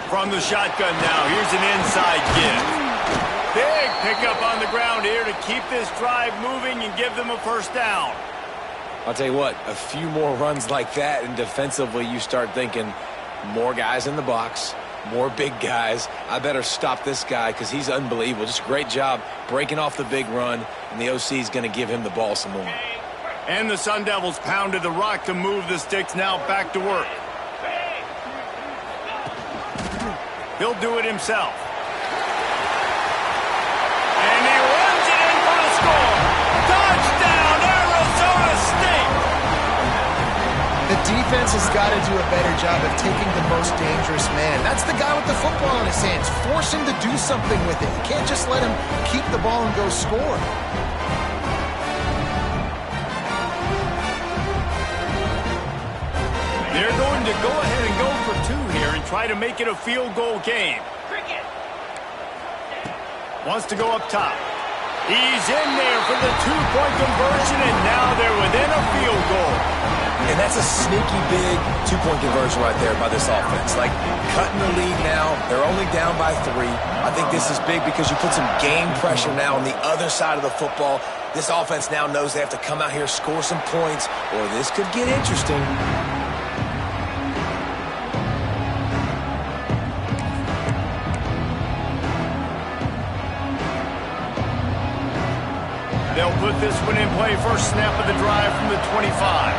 From the shotgun now, here's an inside give. Big pickup on the ground here to keep this drive moving and give them a first down. I'll tell you what, a few more runs like that, and defensively you start thinking, more guys in the box, more big guys. I better stop this guy because he's unbelievable. Just a great job breaking off the big run, and the OC is going to give him the ball some more. And the Sun Devils pounded the rock to move the sticks now back to work. He'll do it himself. And he runs it in for the score. Touchdown, Arizona State! The defense has got to do a better job of taking the most dangerous man. That's the guy with the football in his hands. Force him to do something with it. You can't just let him keep the ball and go score. They're going to go ahead and go for 2 here and try to make it a field goal game. Wants to go up top. He's in there for the 2-point conversion, and now they're within a field goal. And that's a sneaky big 2-point conversion right there by this offense. Like, cutting the lead now. They're only down by 3. I think this is big because you put some game pressure now on the other side of the football. This offense now knows they have to come out here, score some points, or this could get interesting. They'll put this one in play. First snap of the drive from the 25.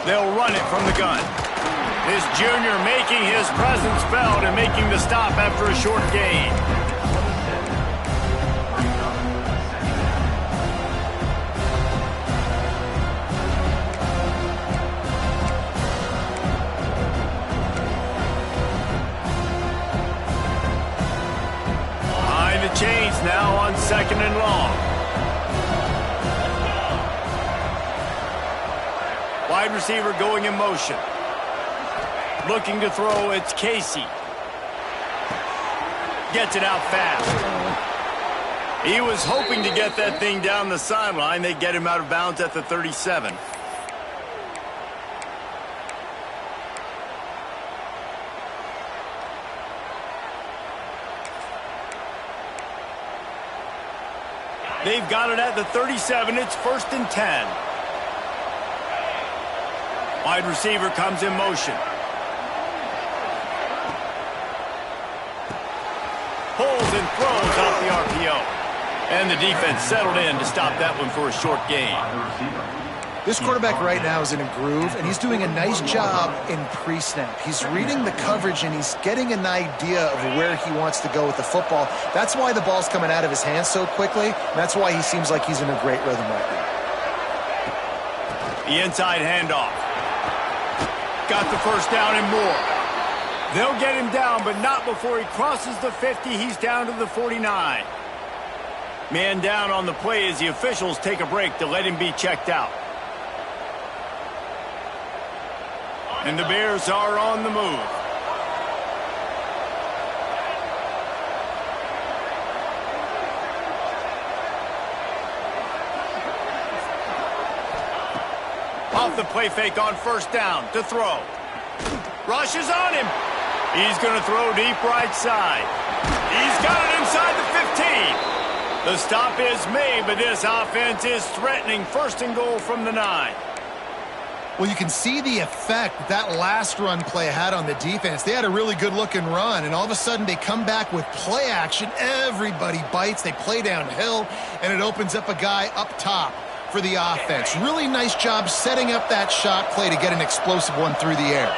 They'll run it from the gun. This junior making his presence felt and making the stop after a short gain. Chains now on 2nd and long. Wide receiver going in motion. Looking to throw, it's Casey. Gets it out fast. He was hoping to get that thing down the sideline. They get him out of bounds at the 37. They've got it at the 37. It's 1st and 10. Wide receiver comes in motion. Pulls and throws off the RPO. And the defense settled in to stop that one for a short gain. This quarterback right now is in a groove, and he's doing a nice job in pre-snap. He's reading the coverage, and he's getting an idea of where he wants to go with the football. That's why the ball's coming out of his hands so quickly, and that's why he seems like he's in a great rhythm right now. The inside handoff. Got the first down and more. They'll get him down, but not before he crosses the 50. He's down to the 49. Man down on the play as the officials take a break to let him be checked out. And the Bears are on the move. Off the play fake on first down to throw. Rushes on him. He's going to throw deep right side. He's got it inside the 15. The stop is made, but this offense is threatening. 1st and goal from the 9. Well, you can see the effect that last run play had on the defense. They had a really good-looking run, and all of a sudden they come back with play action. Everybody bites. They play downhill, and it opens up a guy up top for the offense. Really nice job setting up that shot play to get an explosive one through the air.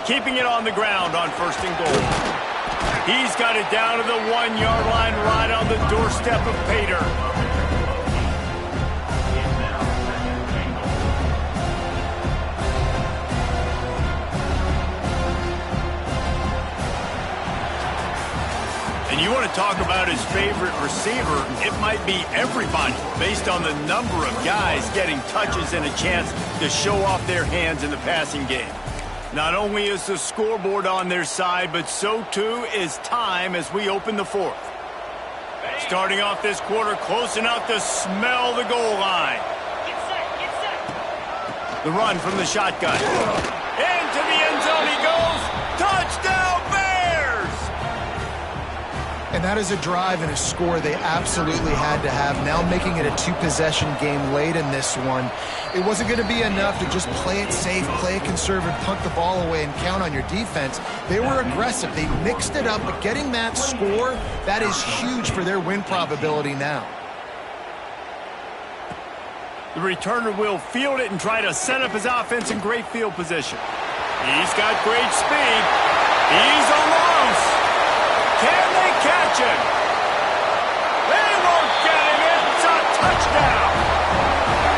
Keeping it on the ground on 1st and goal. He's got it down to the 1-yard line right on the doorstep of Pater. And you want to talk about his favorite receiver, it might be everybody based on the number of guys getting touches and a chance to show off their hands in the passing game. Not only is the scoreboard on their side, but so too is time as we open the 4th. Starting off this quarter close enough to smell the goal line. The run from the shotgun. Into the end zone he goes. Touchdown Bears! And that is a drive and a score they absolutely had to have. Now making it a 2-possession game late in this one. It wasn't going to be enough to just play it safe, play it conservative, punt the ball away, and count on your defense. They were aggressive. They mixed it up, but getting that score, that is huge for their win probability now. The returner will field it and try to set up his offense in great field position. He's got great speed. He's on the loose. Can they catch him? They won't get him. It's a touchdown.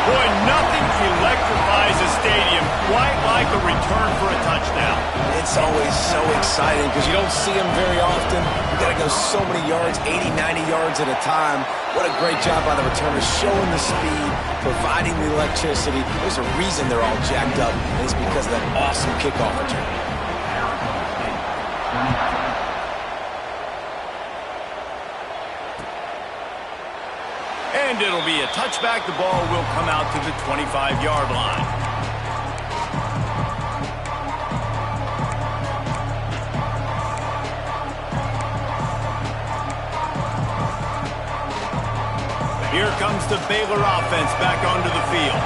Boy, nothing electrifies a stadium quite like a return for a touchdown. It's always so exciting because you don't see them very often. You got to go so many yards, 80, 90 yards at a time. What a great job by the returners, showing the speed, providing the electricity. There's a reason they're all jacked up, and it's because of that awesome kickoff return. And it'll be a touchback. The ball will come out to the 25-yard line. Here comes the Baylor offense back onto the field.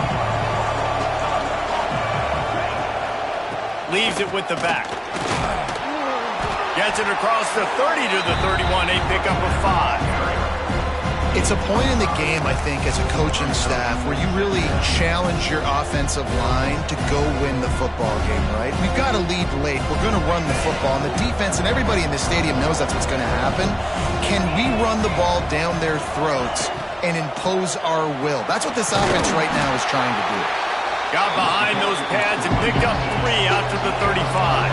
Leaves it with the back. Gets it across the 30 to the 31. A pickup of 5. It's a point in the game, I think, as a coaching staff where you really challenge your offensive line to go win the football game, right? We've got to lead late. We're going to run the football. And the defense and everybody in the stadium knows that's what's going to happen. Can we run the ball down their throats and impose our will? That's what this offense right now is trying to do. Got behind those pads and picked up 3 out to the 35.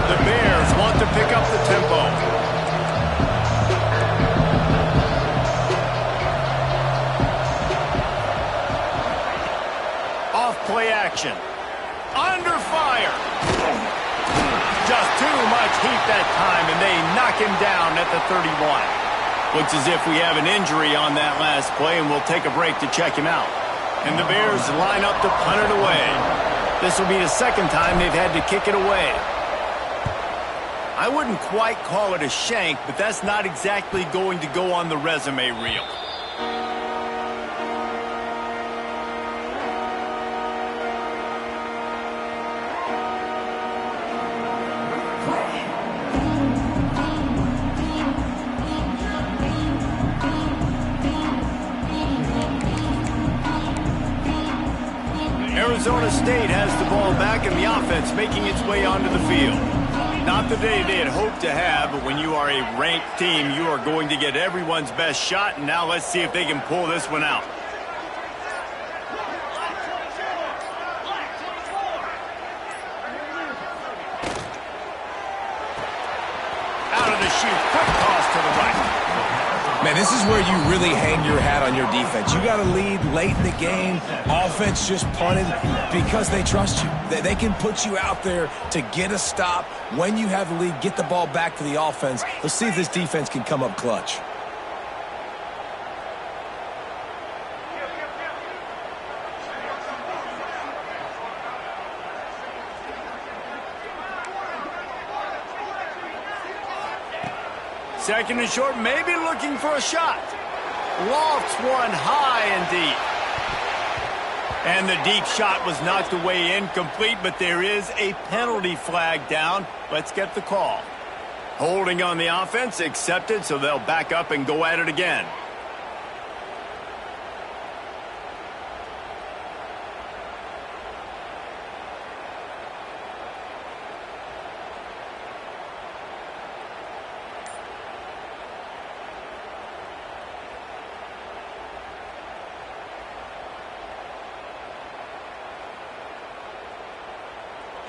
The Bears want to pick up the tempo. Play action. Under fire. Just too much heat that time, and they knock him down at the 31. Looks as if we have an injury on that last play, and we'll take a break to check him out. And the Bears line up to punt it away. This will be the second time they've had to kick it away. I wouldn't quite call it a shank, but that's not exactly going to go on the resume reel. Arizona State has the ball back and the offense making its way onto the field. Not the day they had hoped to have, but when you are a ranked team, you are going to get everyone's best shot, and now let's see if they can pull this one out. Out of the chute, quick toss to the right. Man, this is where you really hang your hat on your defense. You got to lead late in the game. Offense just punted because they trust you. They can put you out there to get a stop. When you have the lead, get the ball back to the offense. Let's see if this defense can come up clutch. Second and short, maybe looking for a shot. Lofts one high and deep. And the deep shot was knocked away incomplete, but there is a penalty flag down. Let's get the call. Holding on the offense, accepted, so they'll back up and go at it again.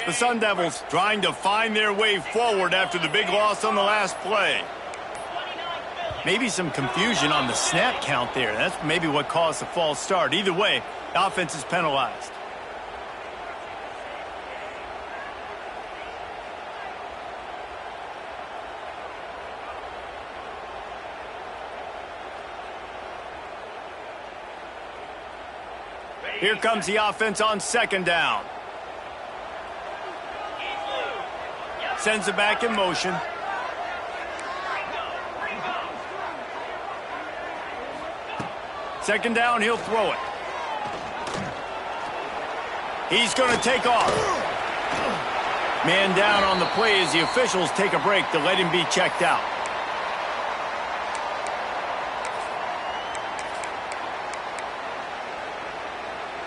The Sun Devils trying to find their way forward after the big loss on the last play. Maybe some confusion on the snap count there. That's maybe what caused the false start. Either way, the offense is penalized. Here comes the offense on second down. Sends it back in motion. Second down, he'll throw it. He's going to take off. Man down on the play as the officials take a break to let him be checked out.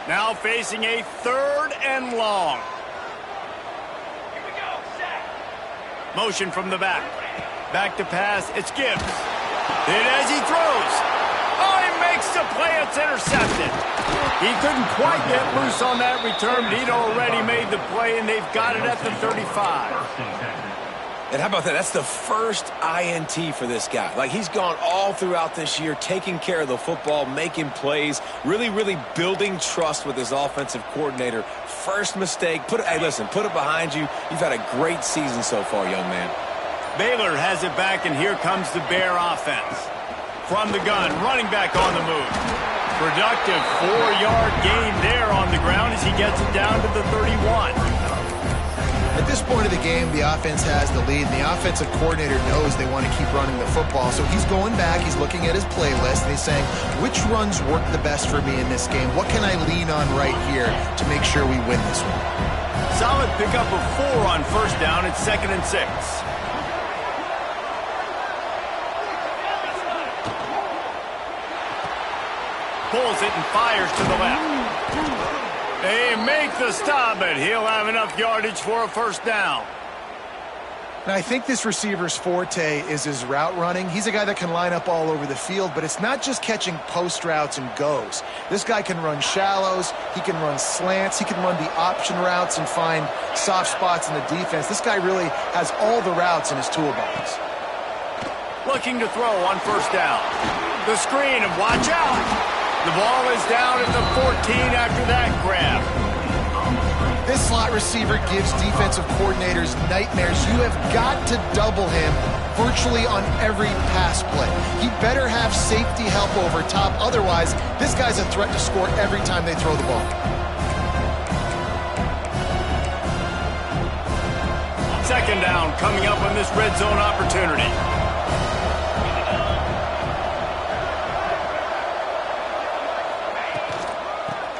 Now facing a 3rd and long. Motion from the back. Back to pass. It's Gibbs. Hit as he throws. Oh, he makes the play. It's intercepted. He couldn't quite get loose on that return, but he'd already made the play, and they've got it at the 35. And how about that? That's the first INT for this guy. Like, he's gone all throughout this year, taking care of the football, making plays, really, really building trust with his offensive coordinator. First mistake. Hey, listen, put it behind you. You've had a great season so far, young man. Baylor has it back, and here comes the Bear offense. From the gun, running back on the move. Productive 4-yard gain there on the ground as he gets it down to the 31. At this point of the game, the offense has the lead, and the offensive coordinator knows they want to keep running the football. So he's going back, he's looking at his playlist, and he's saying, which runs work the best for me in this game? What can I lean on right here to make sure we win this one? Solid pickup of 4 on first down. It's 2nd and 6. Pulls it and fires to the left. They make the stop, but he'll have enough yardage for a first down. And I think this receiver's forte is his route running. He's a guy that can line up all over the field, but it's not just catching post routes and goes. This guy can run shallows, he can run slants, he can run the option routes and find soft spots in the defense. This guy really has all the routes in his toolbox. Looking to throw on first down. The screen, and watch out! The ball is down at the 14 after that grab. This slot receiver gives defensive coordinators nightmares. You have got to double him virtually on every pass play. He better have safety help over top. Otherwise, this guy's a threat to score every time they throw the ball. Second down coming up on this red zone opportunity.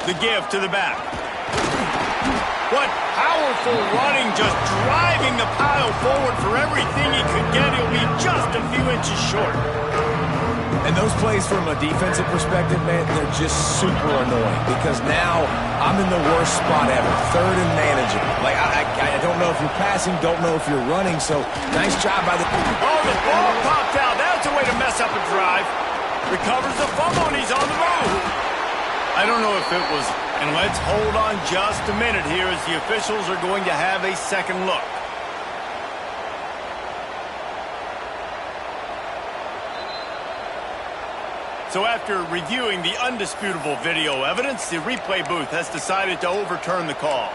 The give to the back. What powerful running, just driving the pile forward for everything he could get. He'll be just a few inches short. And those plays from a defensive perspective, man, they're just super annoying because now I'm in the worst spot ever. 3rd and manageable. Like, I don't know if you're passing, don't know if you're running, so nice job by the... Oh, the ball popped out. That's a way to mess up a drive. Recovers the fumble, and he's on the move. I don't know if it was, and let's hold on just a minute here as the officials are going to have a second look. So after reviewing the undisputable video evidence, the replay booth has decided to overturn the call.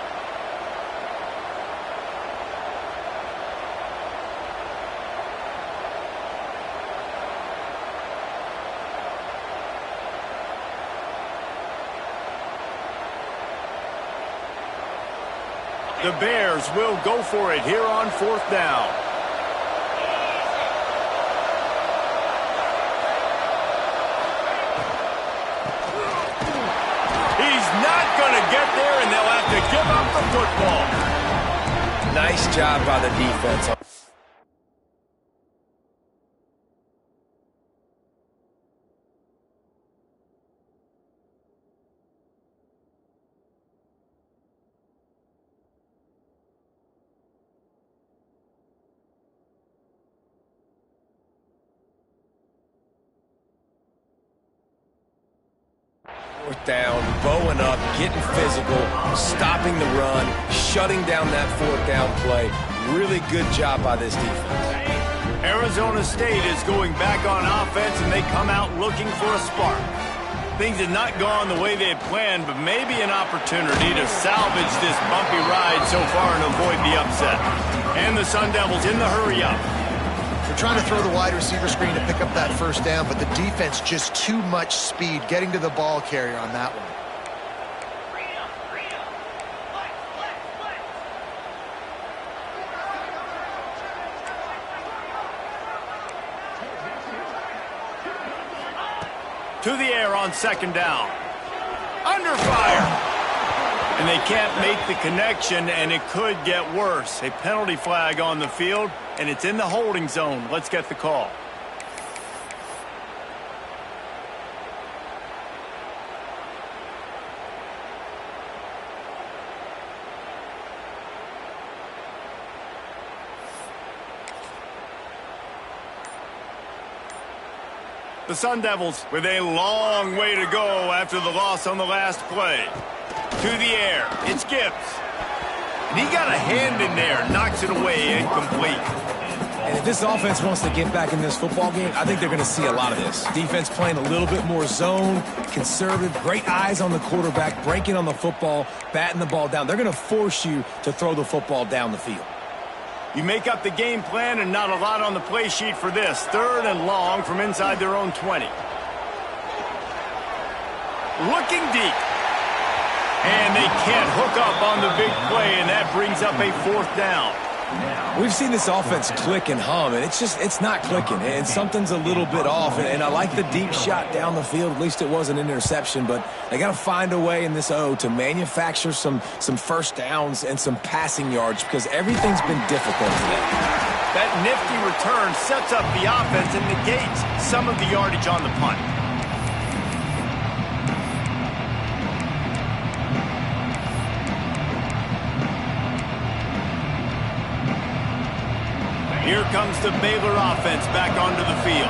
The Bears will go for it here on 4th down. He's not going get there, and they'll have to give up the football. Nice job by the defense. Fourth down, bowing up, getting physical, stopping the run, shutting down that fourth down play. Really good job by this defense. Arizona State is going back on offense, and they come out looking for a spark. Things had not gone the way they had planned, but maybe an opportunity to salvage this bumpy ride so far and avoid the upset. And the Sun Devils in the hurry up. They're trying to throw the wide receiver screen to pick up that first down, but the defense just too much speed getting to the ball carrier on that one. To the air on second down. Under fire. And they can't make the connection, and it could get worse. A penalty flag on the field, and it's in the holding zone. Let's get the call. The Sun Devils with a long way to go after the loss on the last play. To the air, it's Gibbs. And he got a hand in there, knocks it away, incomplete. And if this offense wants to get back in this football game, I think they're going to see a lot of this. Defense playing a little bit more zone, conservative, great eyes on the quarterback, breaking on the football, batting the ball down. They're going to force you to throw the football down the field. You make up the game plan, and not a lot on the play sheet for this. Third and long from inside their own 20. Looking deep. And they can't hook up on the big play, and that brings up a fourth down. We've seen this offense click and hum, and it's not clicking, and something's a little bit off. And I like the deep shot down the field. At least it wasn't an interception, but they got to find a way in this O to manufacture some first downs and some passing yards because everything's been difficult today. That nifty return sets up the offense and negates some of the yardage on the punt. Here comes the Baylor offense back onto the field.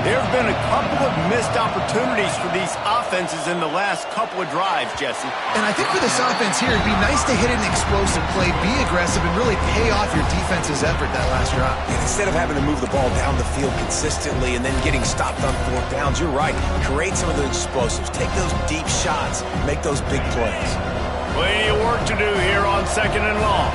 There have been a couple of missed opportunities for these offenses in the last couple of drives, Jesse. And I think for this offense here, it'd be nice to hit an explosive play, be aggressive, and really pay off your defense's effort that last drive. And instead of having to move the ball down the field consistently and then getting stopped on fourth downs, you're right. Create some of those explosives. Take those deep shots. Make those big plays. Plenty of work to do here on second and long.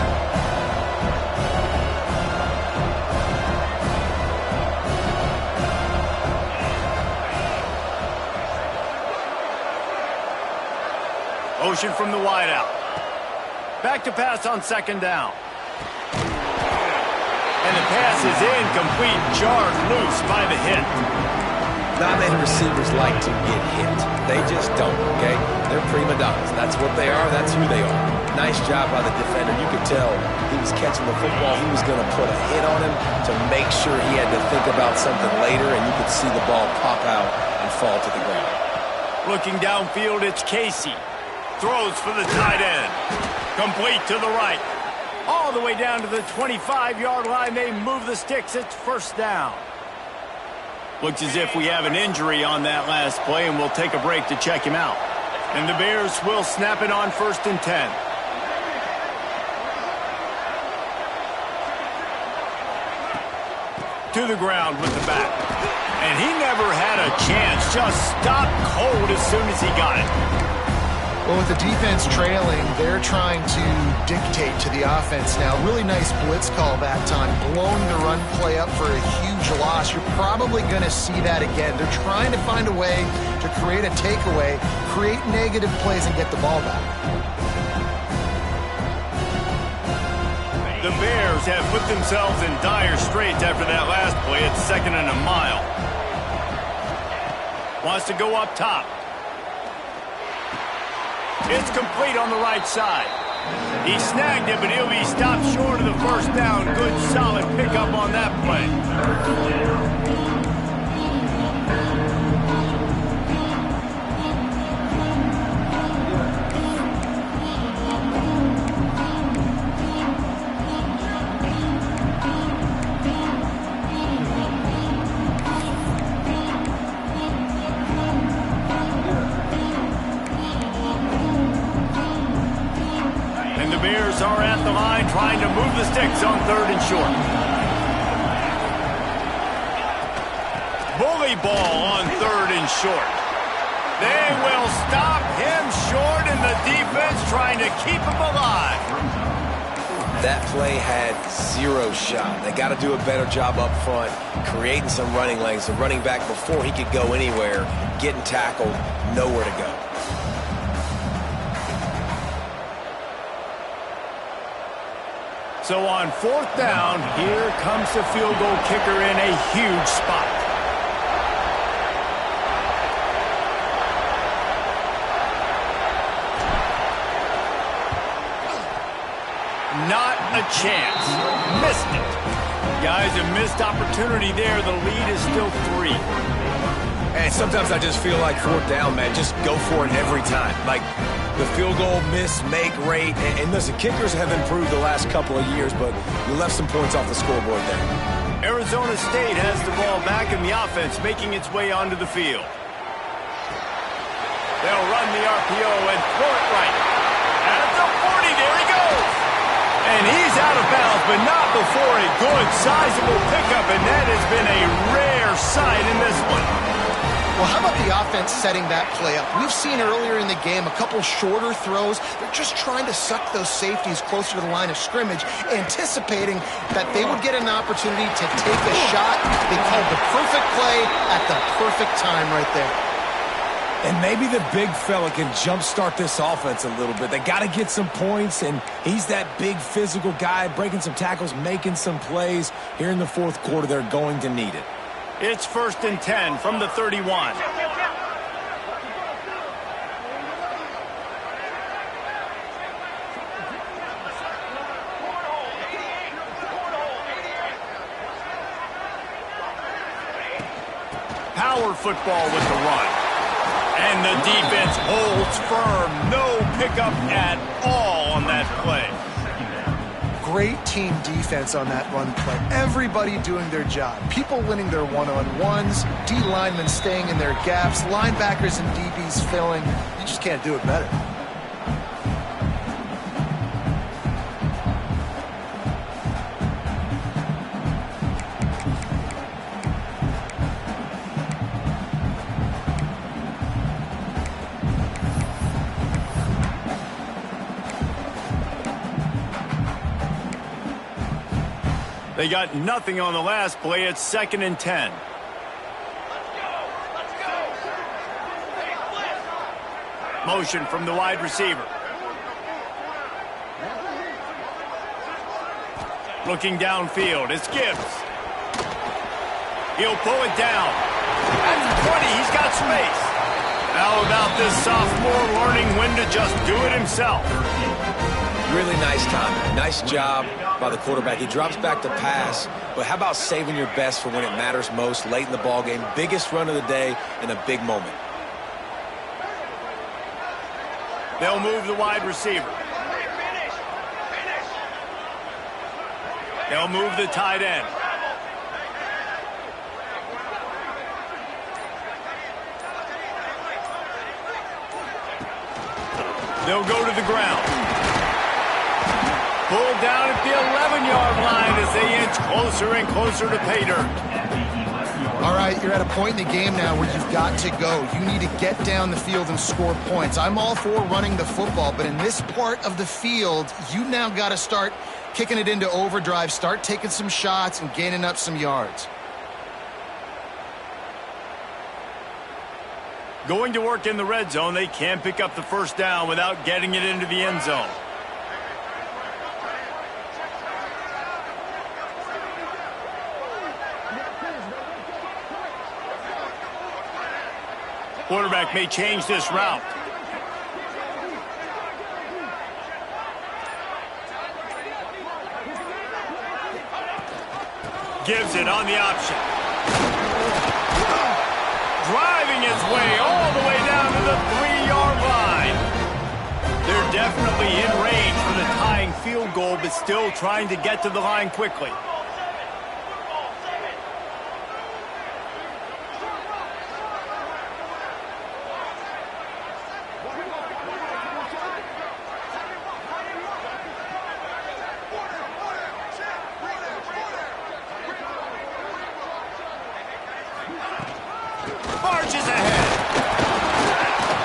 Motion from the wideout. Back to pass on second down. And the pass is incomplete, jarred loose by the hit. Not many receivers like to get hit. They just don't, okay? They're prima donnas. That's what they are. That's who they are. Nice job by the defender. You could tell he was catching the football. He was going to put a hit on him to make sure he had to think about something later, and you could see the ball pop out and fall to the ground. Looking downfield, it's Casey. Throws for the tight end. Complete to the right. All the way down to the 25-yard line. They move the sticks. It's first down. Looks as if we have an injury on that last play, and we'll take a break to check him out. And the Bears will snap it on 1st and 10. To the ground with the bat. And he never had a chance. Just stopped cold as soon as he got it. Well, with the defense trailing, they're trying to dictate to the offense now. Really nice blitz call that time, blowing the run play up for a huge loss. You're probably going to see that again. They're trying to find a way to create a takeaway, create negative plays, and get the ball back. The Bears have put themselves in dire straits after that last play. It's 2nd and a mile. Wants to go up top. It's complete on the right side. He snagged it, but he'll be stopped short of the first down. Good, solid pickup on that play. Are at the line trying to move the sticks on 3rd and short. Bully ball on 3rd and short. They will stop him short, and the defense trying to keep him alive. That play had 0 shot. They got to do a better job up front, creating some running lanes. The running back, before he could go anywhere, getting tackled, nowhere to go. So on 4th down, here comes the field goal kicker in a huge spot. Not a chance. Missed it. Guys, a missed opportunity there. The lead is still 3. And sometimes I just feel like 4th down, man, just go for it every time. Like, the field goal miss-make rate. And listen, kickers have improved the last couple of years, but you left some points off the scoreboard there. Arizona State has the ball back in the offense, making its way onto the field. They'll run the RPO and throw it right. At the 40, there he goes. And he's out of bounds, but not before a good, sizable pickup, and that has been a rare sight in this one. Well, how about the offense setting that play up? We've seen earlier in the game a couple shorter throws. They're just trying to suck those safeties closer to the line of scrimmage, anticipating that they would get an opportunity to take a shot. They called the perfect play at the perfect time right there. And maybe the big fella can jumpstart this offense a little bit. They got to get some points, and he's that big physical guy, breaking some tackles, making some plays. Here in the 4th quarter, they're going to need it. It's 1st and 10 from the 31. Power football with the run. And the defense holds firm. No pickup at all on that play. Great team defense on that run play. Everybody doing their job. People winning their one-on-ones, D linemen staying in their gaps, linebackers and DBs filling. You just can't do it better. They got nothing on the last play. It's 2nd and 10. Motion from the wide receiver. Looking downfield. It's Gibbs. He'll pull it down. At the 20, he's got space. How about this sophomore learning when to just do it himself? Really nice time. Nice job by the quarterback. He drops back to pass, but how about saving your best for when it matters most, late in the ball game? Biggest run of the day in a big moment. They'll move the wide receiver. They'll move the tight end. They'll go to the ground. Pulled down at the 11-yard line as they inch closer and closer to pay dirt. All right, you're at a point in the game now where you've got to go. You need to get down the field and score points. I'm all for running the football, but in this part of the field, you now got to start kicking it into overdrive, start taking some shots and gaining up some yards. Going to work in the red zone, they can't pick up the first down without getting it into the end zone. Quarterback may change this route. Gives it on the option. Driving his way all the way down to the 3-yard line. They're definitely in range for the tying field goal, but still trying to get to the line quickly. Marches ahead.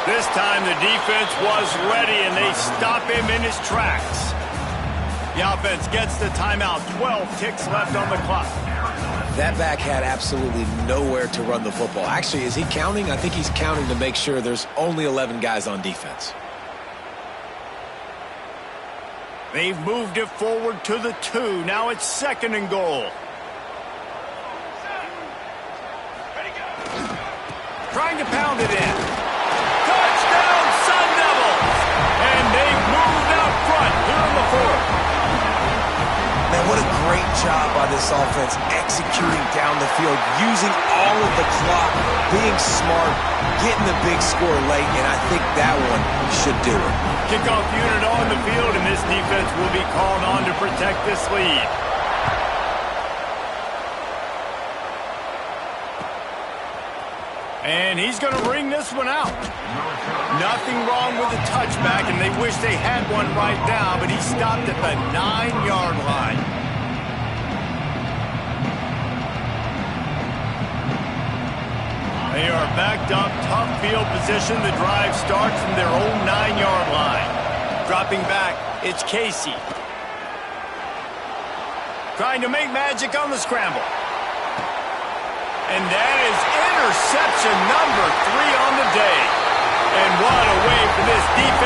This time the defense was ready, and they stop him in his tracks. The offense gets the timeout. 12 ticks left on the clock. That back had absolutely nowhere to run the football. Actually, is he counting? I think he's counting to make sure there's only 11 guys on defense. They've moved it forward to the 2. Now it's 2nd and goal. Trying to pound it in. Touchdown, Sun Devils! And they've moved out front here in the 4th. Man, what a great job by this offense executing down the field, using all of the clock, being smart, getting the big score late, and I think that one should do it. Kickoff unit on the field, and this defense will be called on to protect this lead. And he's going to bring this one out. Nothing wrong with the touchback, and they wish they had one right now, but he stopped at the 9-yard line. They are backed up, tough field position. The drive starts from their own 9-yard line. Dropping back, it's Casey. Trying to make magic on the scramble. And that is interception number 3 on the day. And what a way for this defense